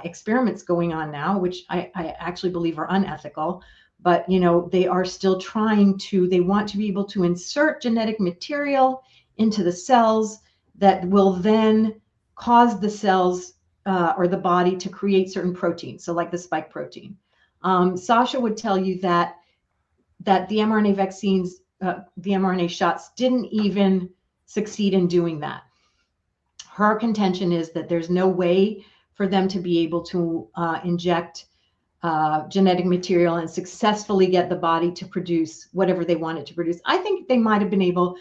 experiments going on now, which I actually believe are unethical. But, they are still they want to be able to insert genetic material into the cells that will then cause the cells or the body to create certain proteins. So like the spike protein. Sasha would tell you that the mRNA vaccines, the mRNA shots didn't even succeed in doing that. Her contention is that there's no way for them to be able to inject genetic material and successfully get the body to produce whatever they wanted to produce. I think they might have been able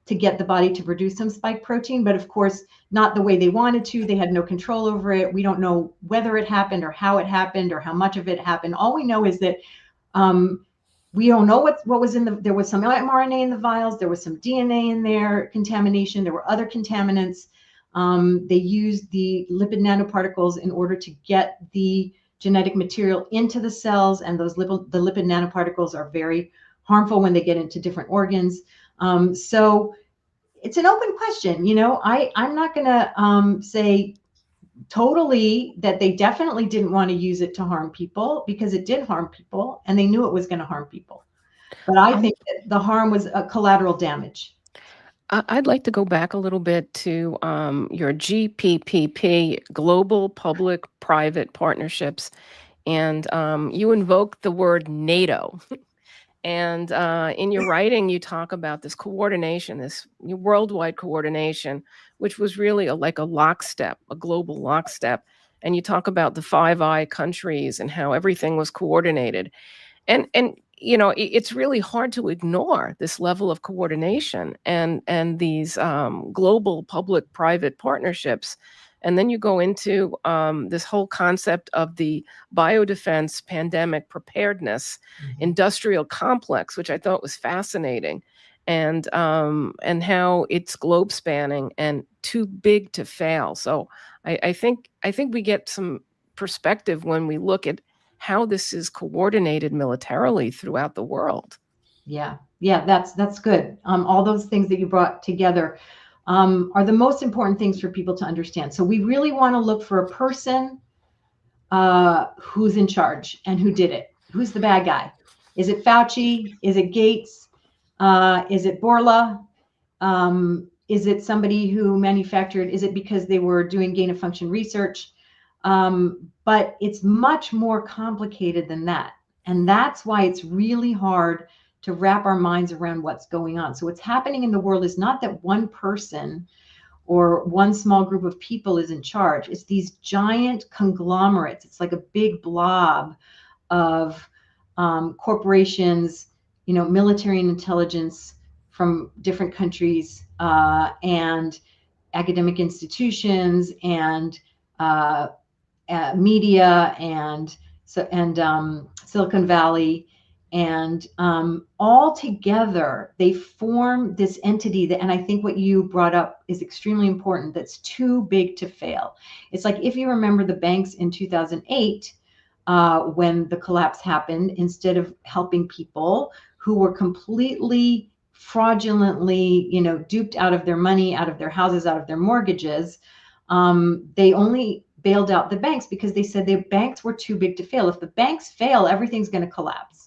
to get the body to produce some spike protein, but of course, not the way they wanted to. They had no control over it. We don't know whether it happened or how it happened or how much of it happened. All we know is that we don't know what was there was some mRNA in the vials. There was some DNA in there, contamination. There were other contaminants. They used the lipid nanoparticles in order to get the genetic material into the cells, and the lipid nanoparticles are very harmful when they get into different organs. So it's an open question. I'm not going to say totally that they definitely didn't want to use it to harm people, because it did harm people and they knew it was going to harm people. But I think that the harm was a collateral damage. I'd like to go back a little bit to your GPPP, Global Public-Private Partnerships, and you invoked the word NATO. And in your writing, you talk about this coordination, this worldwide coordination, which was really like a lockstep, a global lockstep. And you talk about the Five Eyes countries and how everything was coordinated. And it's really hard to ignore this level of coordination and these global public-private partnerships. And then you go into this whole concept of the biodefense pandemic preparedness industrial complex, which I thought was fascinating, and how it's globe spanning and too big to fail. So I think we get some perspective when we look at how this is coordinated militarily throughout the world. Yeah, that's good. All those things that you brought together are the most important things for people to understand. So we really want to look for a person who's in charge and who did it. Who's the bad guy? Is it Fauci? Is it Gates? Is it Borla? Is it somebody who manufactured? Is it because they were doing gain of function research? But it's much more complicated than that. And that's why it's really hard to wrap our minds around what's going on. So what's happening in the world is not that one person or one small group of people is in charge. It's these giant conglomerates. It's like a big blob of corporations, military and intelligence from different countries, and academic institutions, and media, and Silicon Valley, And all together, they form this entity that, and I think what you brought up is extremely important, that's too big to fail. It's like, if you remember the banks in 2008, when the collapse happened, instead of helping people who were completely fraudulently, duped out of their money, out of their houses, out of their mortgages, they only bailed out the banks because they said the banks were too big to fail. If the banks fail, everything's going to collapse.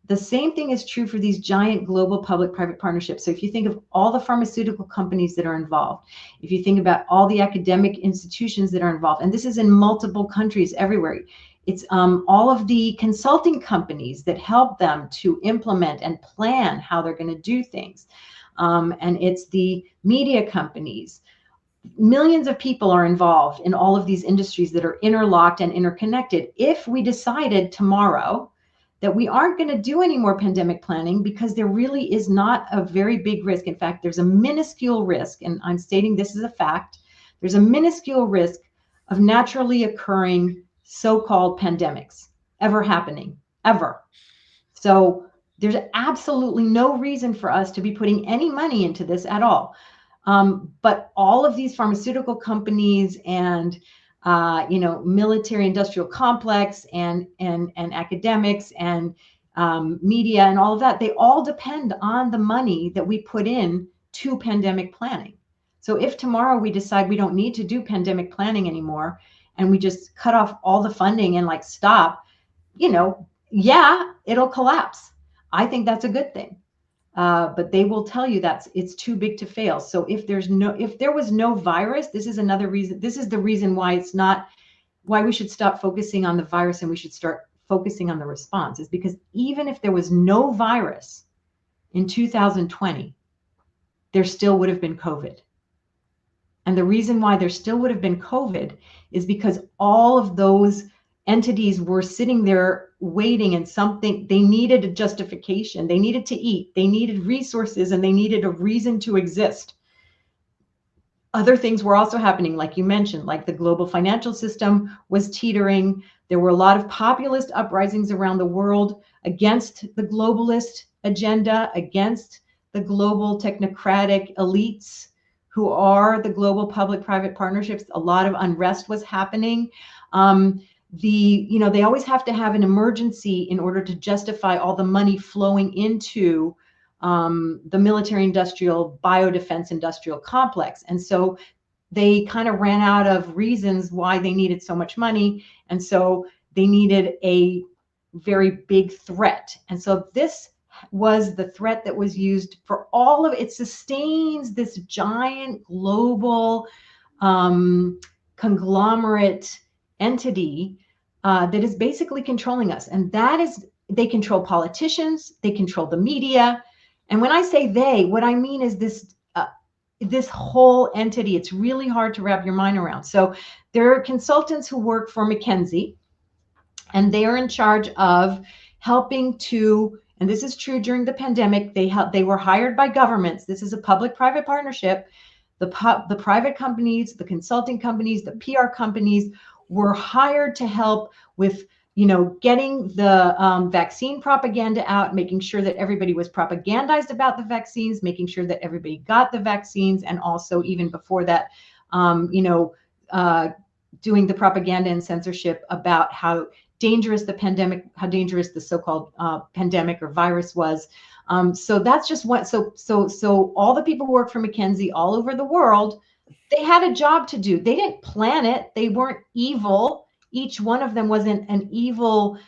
The same thing is true for these giant global public-private partnerships. So if you think of all the pharmaceutical companies that are involved, if you think about all the academic institutions that are involved, and this is in multiple countries everywhere, it's all of the consulting companies that help them to implement and plan how they're going to do things. And it's the media companies. Millions of people are involved in all of these industries that are interlocked and interconnected. If we decided tomorrow that we aren't going to do any more pandemic planning because there really is not a very big risk. In fact, there's a minuscule risk, and I'm stating this is a fact, there's a minuscule risk of naturally occurring so-called pandemics ever happening, ever. So there's absolutely no reason for us to be putting any money into this at all. But all of these pharmaceutical companies and military industrial complex and academics and media and all of that, they all depend on the money that we put in to pandemic planning. So if tomorrow we decide we don't need to do pandemic planning anymore and we just cut off all the funding and stop, yeah, it'll collapse. I think that's a good thing. But they will tell you it's too big to fail. So if there was no virus, this is another reason. This is the reason why why we should stop focusing on the virus and we should start focusing on the response, is because even if there was no virus in 2020, there still would have been COVID. And the reason why there still would have been COVID is because all of those entities were sitting there waiting, and they needed a justification. They needed to eat, they needed resources, and they needed a reason to exist. Other things were also happening, like you mentioned, like the global financial system was teetering. There were a lot of populist uprisings around the world against the globalist agenda, against the global technocratic elites who are the global public-private partnerships. A lot of unrest was happening. They always have to have an emergency in order to justify all the money flowing into the military industrial, biodefense industrial complex. And so they kind of ran out of reasons why they needed so much money. And so they needed a very big threat. And so this was the threat that was used for all of it. Sustains this giant global conglomerate entity that is basically controlling us. And that is, they control politicians, they control the media. And when I say they, what I mean is this whole entity. It's really hard to wrap your mind around. So there are consultants who work for McKinsey, and they are in charge of helping to, and this is true during the pandemic, they were hired by governments. This is a public-private partnership. The private companies, the consulting companies, the PR companies were hired to help with, getting the vaccine propaganda out, making sure that everybody was propagandized about the vaccines, making sure that everybody got the vaccines, and also even before that, doing the propaganda and censorship about how dangerous the so-called pandemic or virus was. So that's just what. So all the people who work for McKinsey all over the world, they had a job to do. They didn't plan it. They weren't evil. Each one of them wasn't an evil,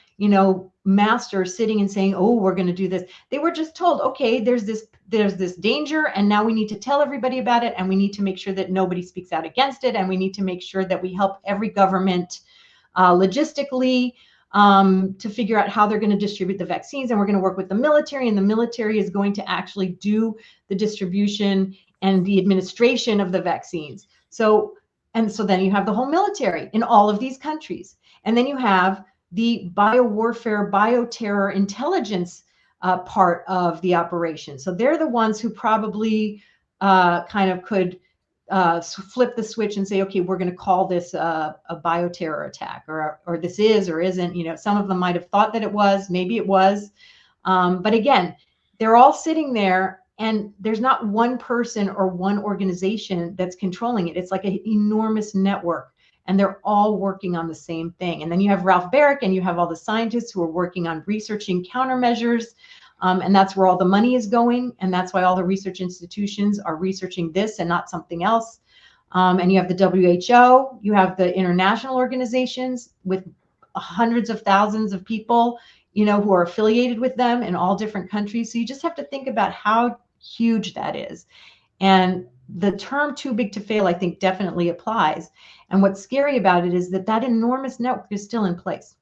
master sitting and saying, "Oh, we're going to do this." They were just told, "Okay, there's this danger, and now we need to tell everybody about it, and we need to make sure that nobody speaks out against it, and we need to make sure that we help every government logistically to figure out how they're going to distribute the vaccines, and we're going to work with the military, and the military is going to actually do the distribution and the administration of the vaccines." So then you have the whole military in all of these countries. And then you have the biowarfare, bioterror intelligence part of the operation. So they're the ones who probably kind of could flip the switch and say, okay, we're going to call this a bioterror attack, or this is or isn't. You know, some of them might have thought that it was, maybe it was. But again, they're all sitting there, and there's not one person or one organization that's controlling it. It's like an enormous network, and they're all working on the same thing. And then you have Ralph Baric, and you have all the scientists who are working on researching countermeasures. And that's where all the money is going. And that's why all the research institutions are researching this and not something else. And you have the WHO, you have the international organizations with hundreds of thousands of people, you know, who are affiliated with them in all different countries. So you just have to think about how huge that is. And the term too big to fail, I think, definitely applies. And what's scary about it is that that enormous network is still in place.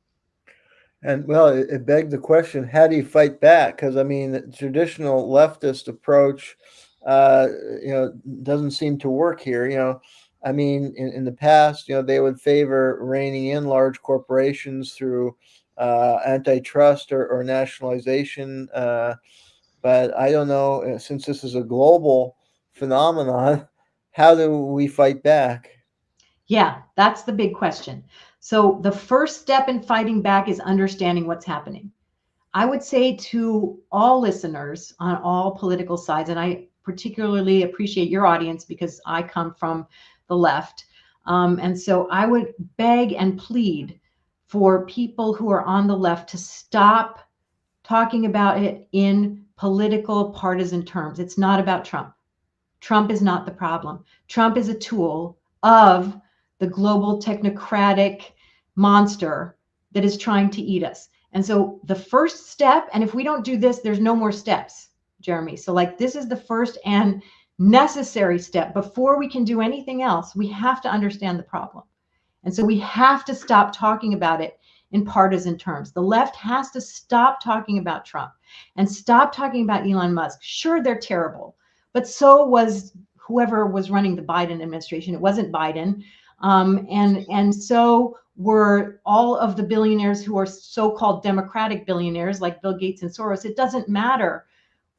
And well, it begged the question, how do you fight back? Because I mean, the traditional leftist approach, you know, doesn't seem to work here. You know, I mean, in the past, you know, they would favor reining in large corporations through antitrust or nationalization. But I don't know, since this is a global phenomenon, how do we fight back? Yeah, that's the big question. So the first step in fighting back is understanding what's happening. I would say to all listeners on all political sides, and I particularly appreciate your audience because I come from the left. And so I would beg and plead for people who are on the left to stop talking about it in political partisan terms. It's not about Trump. Trump is not the problem. Trump is a tool of the global technocratic monster that is trying to eat us. And so the first step, and if we don't do this, there's no more steps, Jeremy. So like this is the first and necessary step. Before we can do anything else, we have to understand the problem. And so we have to stop talking about it in partisan terms. The left has to stop talking about Trump and stop talking about Elon Musk. Sure, they're terrible, but so was whoever was running the Biden administration. It wasn't Biden. And so were all of the billionaires who are so-called democratic billionaires like Bill Gates and Soros. It doesn't matter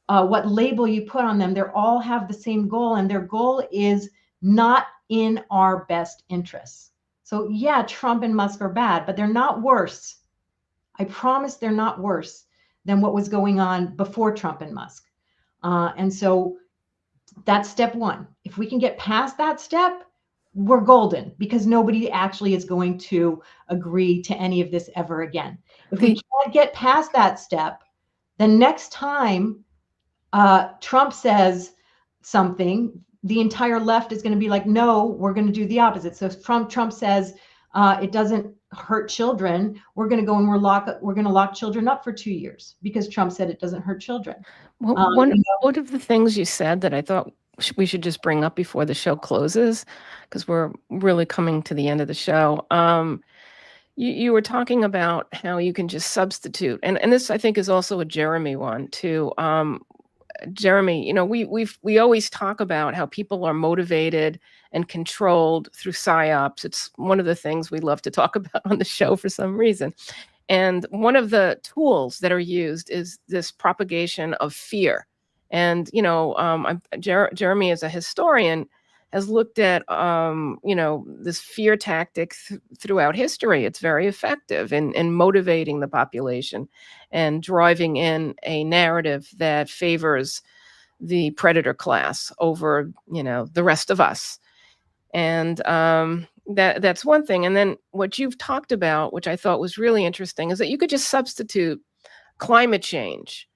what label you put on them. They all have the same goal, and their goal is not in our best interests. So yeah, Trump and Musk are bad, but they're not worse. I promise they're not worse than what was going on before Trump and Musk. And so that's step one. If we can get past that step, we're golden, because nobody actually is going to agree to any of this ever again. If we can't get past that step, then next time Trump says something, the entire left is going to be like, no, we're going to do the opposite. So if Trump says it doesn't hurt children, we're going to go and we're going to lock children up for 2 years because Trump said it doesn't hurt children. Well, one of the things you said that I thought we should just bring up before the show closes, because we're really coming to the end of the show. You were talking about how you can just substitute, and this I think is also a Jeremy one too. Jeremy, you know, we always talk about how people are motivated and controlled through psyops. It's one of the things we love to talk about on the show for some reason. And one of the tools that are used is this propagation of fear. And, you know, Jeremy, as a historian, has looked at, you know, this fear tactic throughout history. It's very effective in motivating the population and driving in a narrative that favors the predator class over, you know, the rest of us. And that's one thing. And then what you've talked about, which I thought was really interesting, is that you could just substitute climate change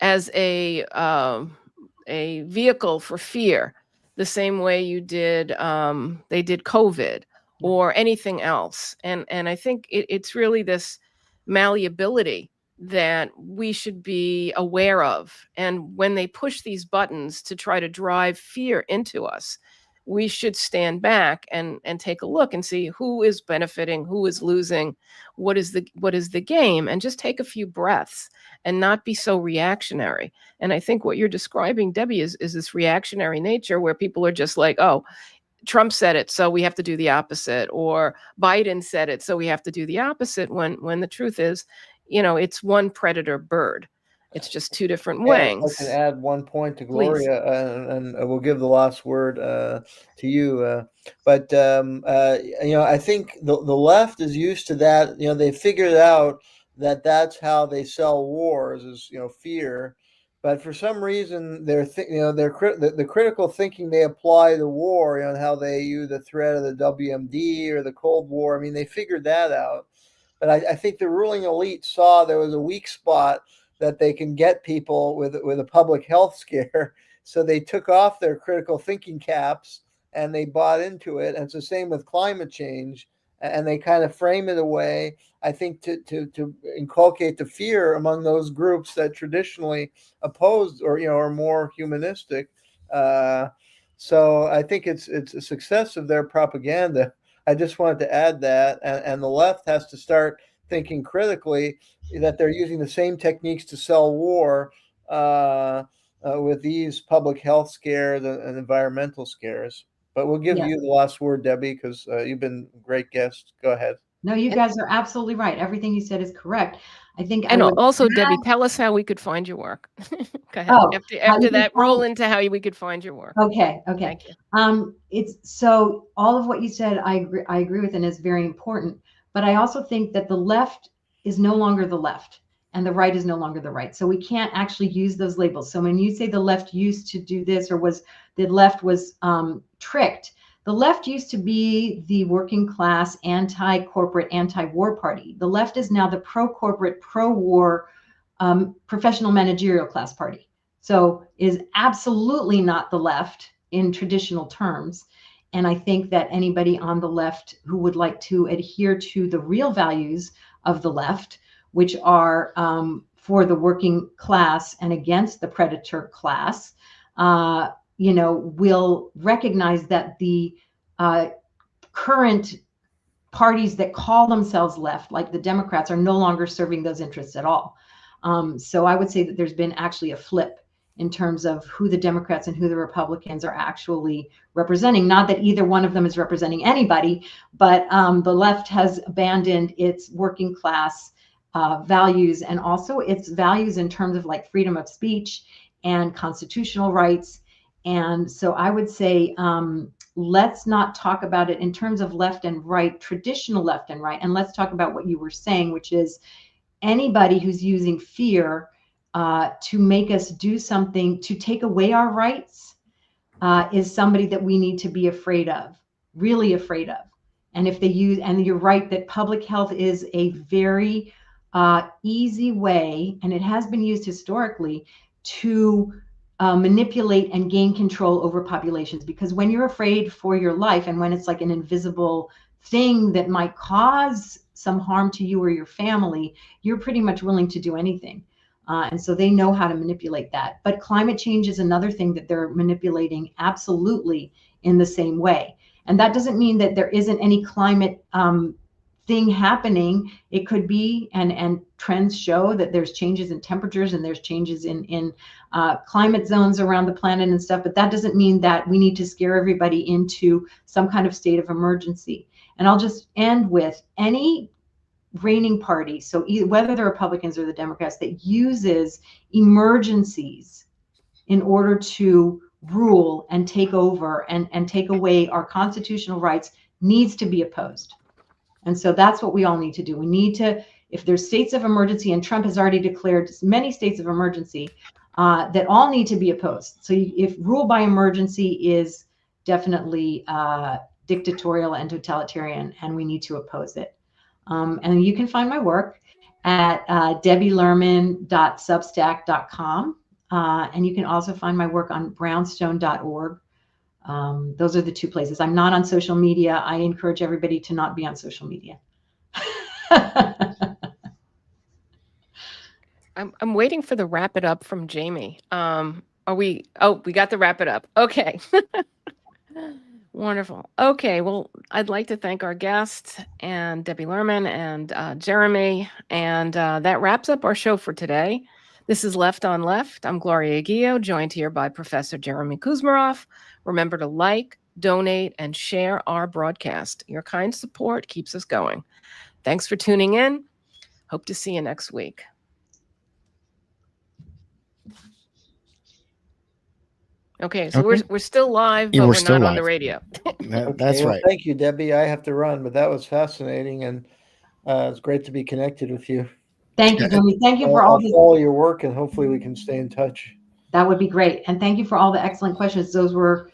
as a vehicle for fear, the same way you did they did COVID or anything else. And I think it's really this malleability that we should be aware of. And when they push these buttons to try to drive fear into us, we should stand back and take a look and see who is benefiting, who is losing, what is the game, and just take a few breaths and not be so reactionary. And I think what you're describing, Debbie, is this reactionary nature where people are just like, oh, Trump said it, so we have to do the opposite, or Biden said it, so we have to do the opposite, when the truth is, you know, it's one predator bird. It's just two different And if I wings. can add one point to Please. Gloria, and we'll give the last word to you. But I think the left is used to that. They figured out that that's how they sell wars, is fear. But for some reason, the critical thinking they apply to war, and how they use the threat of the WMD or the Cold War. I mean, they figured that out. But I think the ruling elite saw there was a weak spot that they can get people with a public health scare. So they took off their critical thinking caps and they bought into it. And it's the same with climate change. And they kind of frame it away, I think, to inculcate the fear among those groups that traditionally opposed or are more humanistic. So I think it's a success of their propaganda. I just wanted to add that, and the left has to start thinking critically that they're using the same techniques to sell war with these public health scares and environmental scares. But we'll give you the last word, Debbie, because you've been a great guest. Go ahead. No, you guys are absolutely right. Everything you said is correct. I think. And also, Debbie, tell us how we could find your work. Go ahead. Oh, after that, roll into how we could find your work. Okay. Thank you. It's so all of what you said, I agree with, and is very important. But I also think that the left is no longer the left, and the right is no longer the right. So we can't actually use those labels. So when you say the left used to do this, or the left was tricked. The left used to be the working class, anti-corporate, anti-war party. The left is now the pro-corporate, pro-war, professional managerial class party. So is absolutely not the left in traditional terms. And I think that anybody on the left who would like to adhere to the real values of the left, which are for the working class and against the predator class, will recognize that the current parties that call themselves left, like the Democrats, are no longer serving those interests at all. So I would say that there's been actually a flip in terms of who the Democrats and who the Republicans are actually representing. Not that either one of them is representing anybody, but the left has abandoned its working class values, and also its values in terms of like freedom of speech and constitutional rights. And so I would say, let's not talk about it in terms of left and right, traditional left and right. And let's talk about what you were saying, which is anybody who's using fear to make us do something, to take away our rights, is somebody that we need to be afraid of, really afraid of. And if they use, and you're right that public health is a very easy way, and it has been used historically, to manipulate and gain control over populations. Because when you're afraid for your life, and when it's like an invisible thing that might cause some harm to you or your family, you're pretty much willing to do anything. And so they know how to manipulate that. But climate change is another thing that they're manipulating absolutely in the same way. And that doesn't mean that there isn't any climate thing happening. It could be, and trends show that there's changes in temperatures and there's changes in climate zones around the planet and stuff, but that doesn't mean that we need to scare everybody into some kind of state of emergency. And I'll just end with any reigning party, so whether the Republicans or the Democrats, that uses emergencies in order to rule and take over and take away our constitutional rights needs to be opposed. And so that's what we all need to do. We need to, if there's states of emergency, and Trump has already declared many states of emergency, that all need to be opposed. So if rule by emergency is definitely dictatorial and totalitarian, and we need to oppose it. And you can find my work at debbielerman.substack.com. And you can also find my work on brownstone.org. Those are the two places. I'm not on social media. I encourage everybody to not be on social media. I'm waiting for the wrap it up from Jayme. We got the wrap it up. Okay. Wonderful. Okay. Well, I'd like to thank our guests and Debbie Lerman and Jayme. And that wraps up our show for today. This is Left on Left. I'm Gloria Guillo, joined here by Professor Jayme Kuzmarov. Remember to like, donate, and share our broadcast. Your kind support keeps us going. Thanks for tuning in. Hope to see you next week. Okay, so Okay. we're still live, Yeah, but we're we're still not on the live. radio. That's well, right. thank you, Debbie. I have to run, but that was fascinating, and it's great to be connected with you. Thank you, Yeah, Jimmy. Thank you for I'll all this. follow your work, and hopefully we can stay in touch. That would be great. And thank you for all the excellent questions. Those were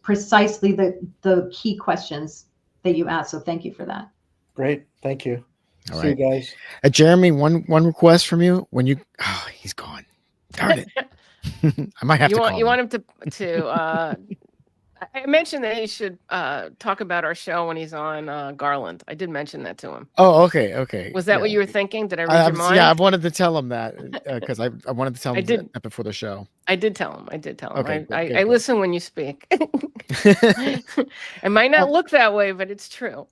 precisely the key questions that you asked. So thank you for that. Great. Thank you. All See right. you guys. Jeremy, one request from you. When you he's gone. Darn it. I might have to call You him. want him to I mentioned that he should talk about our show when he's on Garland. I did mention that to him. Oh, okay. Was that Yeah. what you were thinking? Did I read your mind? Yeah, I wanted to tell him that because I wanted to tell him did. that before the show. I did tell him. Okay, good, I good. listen when you speak. It might not look that way, but it's true.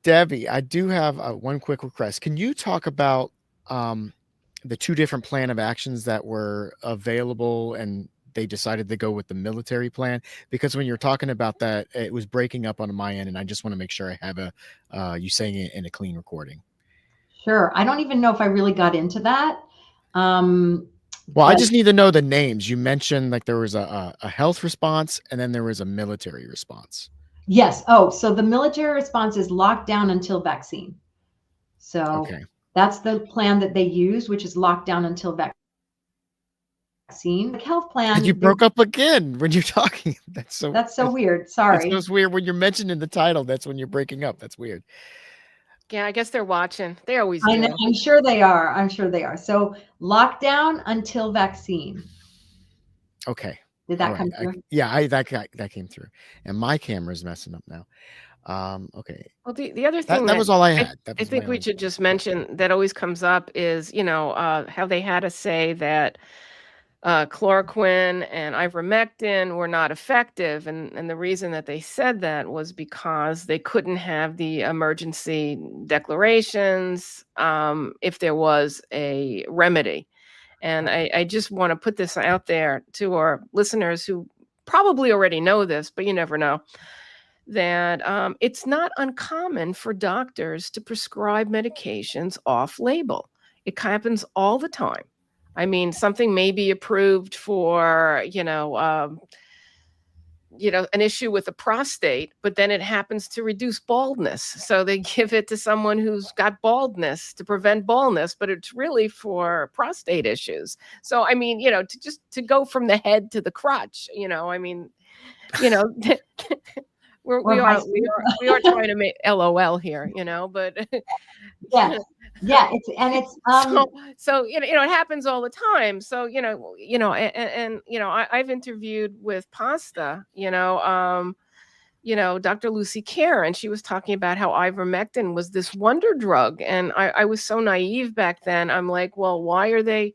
Debbie, I do have one quick request. Can you talk about the two different plan of actions that were available and they decided to go with the military plan? Because when you're talking about that, it was breaking up on my end, and I just want to make sure I have you saying it in a clean recording. Sure. I don't even know if I really got into that. Well, I just need to know the names. You mentioned like there was a health response and then there was a military response. Yes. Oh, so the military response is lockdown until vaccine. So that's the plan that they use, which is lockdown until vaccine. The health plan. And you broke up again when you're talking. That's so weird. Sorry. It's so weird when you're mentioning the title. That's when you're breaking up. That's weird. Yeah, I guess they're watching. They always do. I know. I'm sure they are. So lockdown until vaccine. Okay. Did that come through? That came through. And my camera's messing up now. Okay. Well, the other thing that was all I had. I think we should just mention that always comes up is, how they had to say that chloroquine and ivermectin were not effective. And the reason that they said that was because they couldn't have the emergency declarations if there was a remedy. And I just want to put this out there to our listeners who probably already know this, but you never know, that it's not uncommon for doctors to prescribe medications off label. It happens all the time. I mean, something may be approved for, an issue with the prostate, but then it happens to reduce baldness. So they give it to someone who's got baldness to prevent baldness, but it's really for prostate issues. So, I mean, to go from the head to the crotch, we are trying to make LOL here, but it's so it happens all the time. So I've interviewed with Pasta, Dr. Lucy Kerr, and she was talking about how ivermectin was this wonder drug, and I was so naive back then. I'm like, well, why are they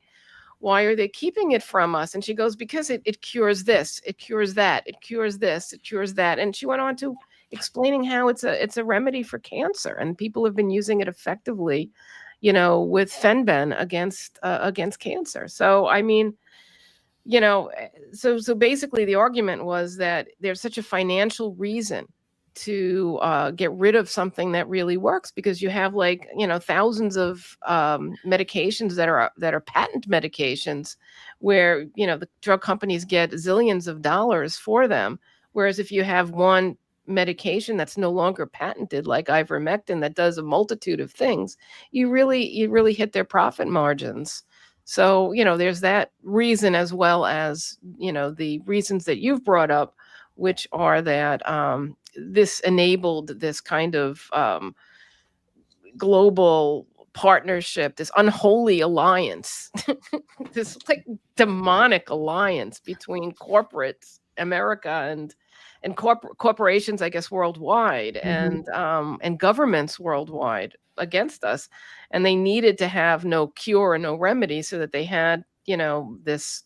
keeping it from us? And she goes, because it cures this, it cures that, it cures this, it cures that. And she went on to explaining how it's a remedy for cancer, and people have been using it effectively, with Fenben against cancer. So, I mean, so basically the argument was that there's such a financial reason to get rid of something that really works, because you have thousands of medications that are patent medications where, the drug companies get zillions of dollars for them. Whereas if you have one medication that's no longer patented, like ivermectin, that does a multitude of things, you really hit their profit margins. So, there's that reason, as well as, the reasons that you've brought up, which are that this enabled this kind of global partnership, this unholy alliance, this demonic alliance between corporates, America, and corporations, I guess, worldwide, and governments worldwide against us. And they needed to have no cure and no remedy, so that they had, this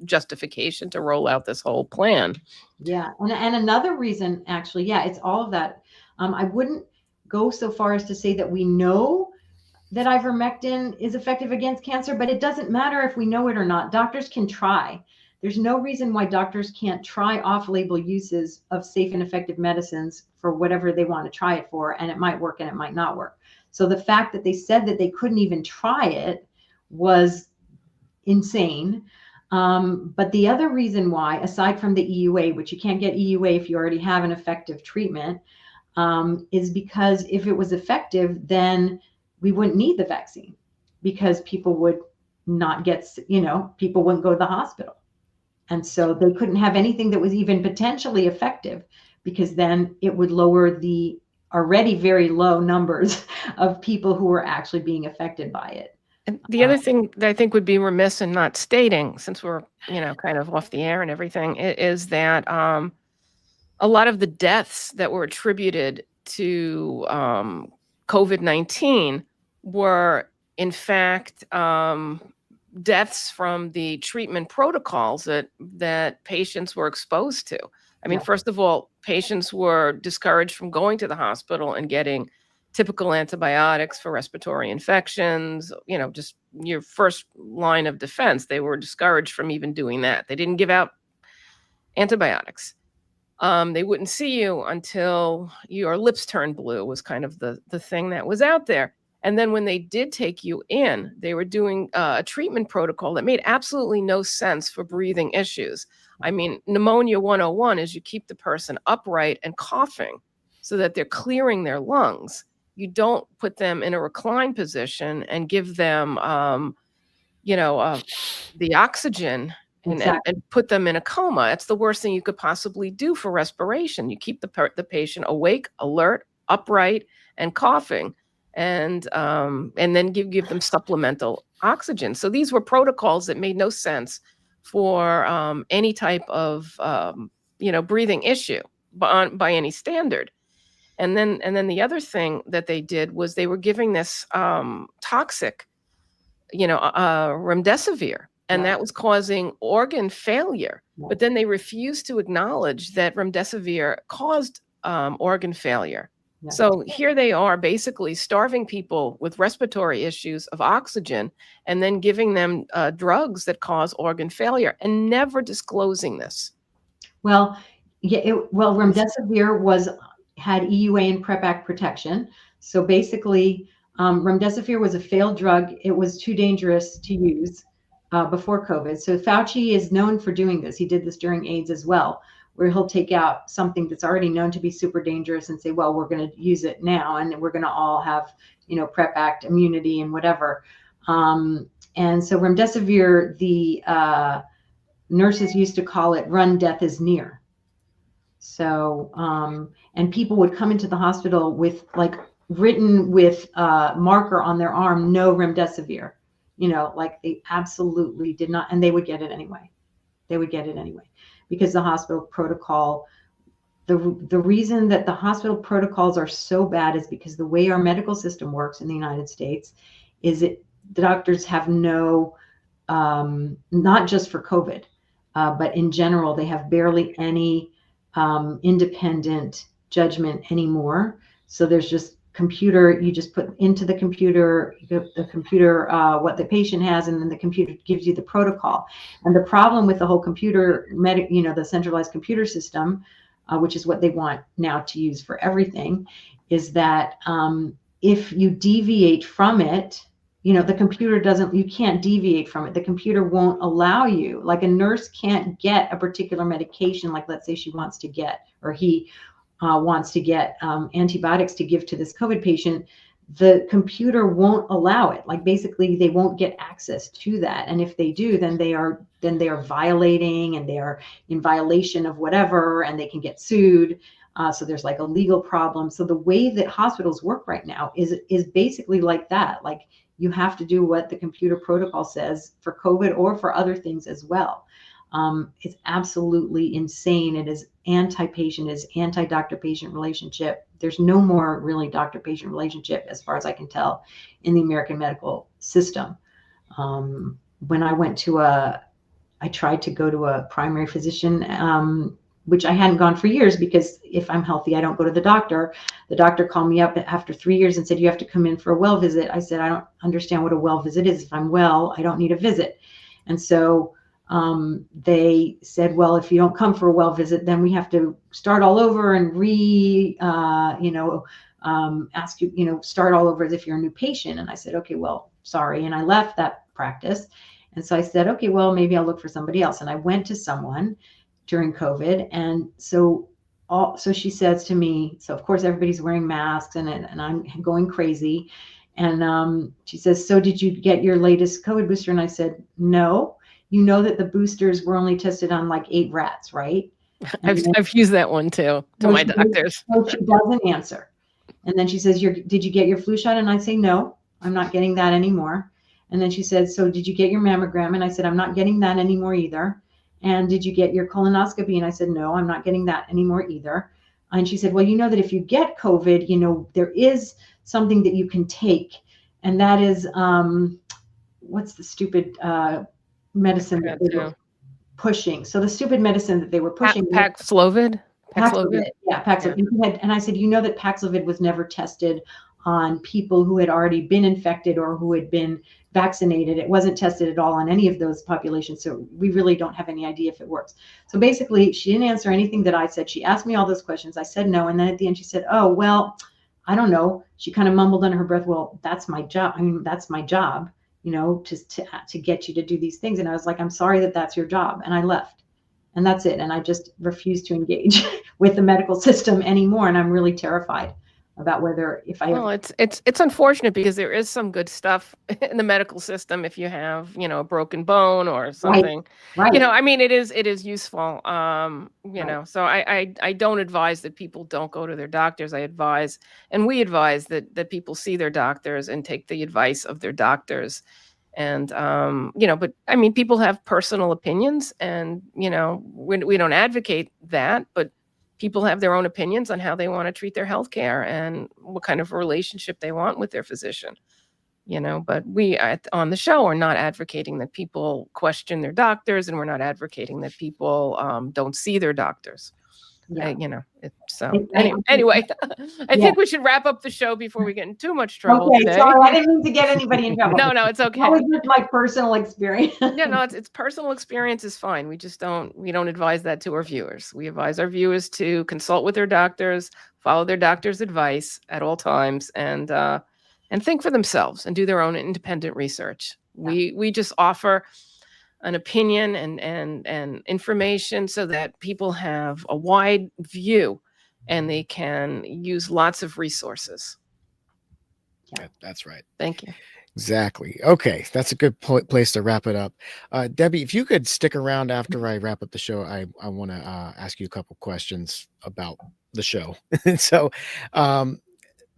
justification to roll out this whole plan. Yeah. And another reason, actually, it's all of that. I wouldn't go so far as to say that we know that ivermectin is effective against cancer, but it doesn't matter if we know it or not. Doctors can try. There's no reason why doctors can't try off-label uses of safe and effective medicines for whatever they want to try it for, and it might work and it might not work. So the fact that they said that they couldn't even try it was insane. But the other reason why, aside from the EUA, which you can't get EUA if you already have an effective treatment, is because if it was effective, then we wouldn't need the vaccine, because people would not get, people wouldn't go to the hospital. And so they couldn't have anything that was even potentially effective, because then it would lower the already very low numbers of people who were actually being affected by it. And the other thing that I think would be remiss in not stating, since we're, kind of off the air and everything, is that a lot of the deaths that were attributed to COVID-19 were, in fact, deaths from the treatment protocols that patients were exposed to. I mean, first of all, patients were discouraged from going to the hospital and getting typical antibiotics for respiratory infections, just your first line of defense. They were discouraged from even doing that. They didn't give out antibiotics. They wouldn't see you until your lips turned blue, was kind of the thing that was out there. And then when they did take you in, they were doing a treatment protocol that made absolutely no sense for breathing issues. I mean, pneumonia 101 is you keep the person upright and coughing so that they're clearing their lungs. You don't put them in a reclined position and give them, the oxygen and put them in a coma. It's the worst thing you could possibly do for respiration. You keep the patient awake, alert, upright, and coughing, and then give them supplemental oxygen. So these were protocols that made no sense for any type of breathing issue by any standard. And then the other thing that they did was they were giving this toxic, remdesivir, and that was causing organ failure. But then they refused to acknowledge that remdesivir caused organ failure. So here they are basically starving people with respiratory issues of oxygen and then giving them drugs that cause organ failure and never disclosing this. Well, remdesivir had EUA and PrEP Act protection. So basically, remdesivir was a failed drug. It was too dangerous to use before COVID. So Fauci is known for doing this. He did this during AIDS as well, where he'll take out something that's already known to be super dangerous and say, well, we're going to use it now, and we're going to all have, PrEP Act immunity and whatever. And so remdesivir, the nurses used to call it "run, death is near." So, and people would come into the hospital with written with marker on their arm, no remdesivir, they absolutely did not, and they would get it anyway. Because the hospital protocol, the reason that the hospital protocols are so bad is because the way our medical system works in the United States is the doctors have no, not just for COVID, but in general, they have barely any independent judgment anymore. So there's just computer, you just put into the computer, what the patient has, and then the computer gives you the protocol. And the problem with the whole computer, the centralized computer system, which is what they want now to use for everything, is that if you deviate from it, the computer you can't deviate from it. The computer won't allow you. Like a nurse can't get a particular medication, like let's say she wants to get, or he wants to get antibiotics to give to this COVID patient. The computer won't allow it. Like basically they won't get access to that. And if they do, then they are violating, and they are in violation of whatever, and they can get sued. So there's a legal problem. So the way that hospitals work right now is basically like that. Like you have to do what the computer protocol says for COVID or for other things as well. It's absolutely insane. It is anti-patient, it is anti-doctor-patient relationship. There's no more really doctor-patient relationship, as far as I can tell, in the American medical system. When I went I tried to go to a primary physician, which I hadn't gone for years, because if I'm healthy, I don't go to the doctor. The doctor called me up after 3 years and said, you have to come in for a well visit. I said, I don't understand what a well visit is. If I'm well, I don't need a visit. And so they said, well, if you don't come for a well visit, then we have to start all over and ask you, start all over as if you're a new patient. And I said, okay, well, sorry. And I left that practice. And so I said, okay, well, maybe I'll look for somebody else. And I went to someone during COVID. And so she says to me, so of course everybody's wearing masks and I'm going crazy. And she says, so did you get your latest COVID booster? And I said, no. You know that the boosters were only tested on like 8 rats, right? I've used that one too to my doctors. So she doesn't answer. And then she says, did you get your flu shot? And I say, no, I'm not getting that anymore. And then she said, so did you get your mammogram? And I said, I'm not getting that anymore either. And did you get your colonoscopy? And I said, no, I'm not getting that anymore either. And she said, well, you know that if you get COVID, you know, there is something that you can take. And that is, what's the stupid medicine that they were pushing? So the stupid medicine that they were pushing. Paxlovid? Paxlovid. Yeah, Paxlovid. Yeah. And I said, you know that Paxlovid was never tested on people who had already been infected or who had been vaccinated. It wasn't tested at all on any of those populations. So we really don't have any idea if it works. So basically, she didn't answer anything that I said. She asked me all those questions. I said no. And then at the end, she said, oh, well, I don't know. She kind of mumbled under her breath, well, that's my job. I mean, that's my job, you know, to get you to do these things. And I was like, I'm sorry that that's your job. And I left. And that's it. And I just refused to engage with the medical system anymore. And I'm really terrified about whether if I well, it's unfortunate because there is some good stuff in the medical system if you have, you know, a broken bone or something. Right. You know, I mean, it is useful. You know, so I don't advise that people don't go to their doctors. I advise, and we advise that people see their doctors and take the advice of their doctors. And you know, but I mean, people have personal opinions, and you know, we don't advocate that, but people have their own opinions on how they want to treat their healthcare and what kind of a relationship they want with their physician. You know, but we on the show are not advocating that people question their doctors, and we're not advocating that people don't see their doctors. Yeah. You know, anyway, I think we should wrap up the show before we get in too much trouble today. Sorry, I didn't mean to get anybody in trouble. No, it's okay. That was just my personal experience. Yeah, no, it's personal experience is fine. We don't advise that to our viewers. We advise our viewers to consult with their doctors, follow their doctor's advice at all times, and think for themselves and do their own independent research. Yeah. We just offer an opinion and information so that people have a wide view and they can use lots of resources. Yeah, that's right. Thank you. Exactly. Okay. That's a good place to wrap it up. Debbie, if you could stick around after I wrap up the show, I want to ask you a couple questions about the show. So,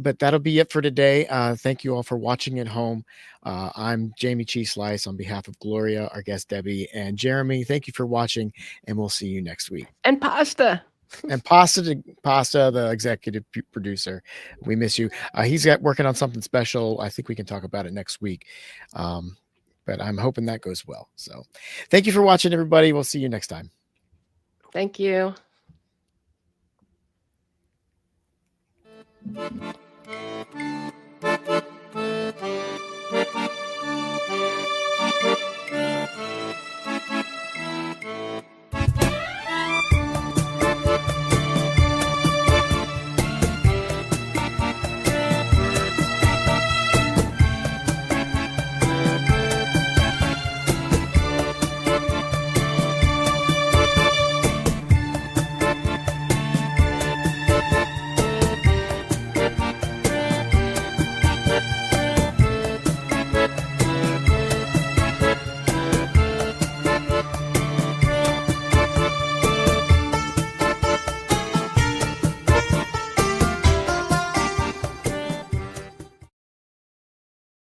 but that'll be it for today. Thank you all for watching at home. I'm Jayme CheeseSlice on behalf of Gloria, our guest Debbie, and Jeremy. Thank you for watching, and we'll see you next week. And Pasta. And Pasta, the executive producer. We miss you. He's working on something special. I think we can talk about it next week. But I'm hoping that goes well. So thank you for watching, everybody. We'll see you next time. Thank you.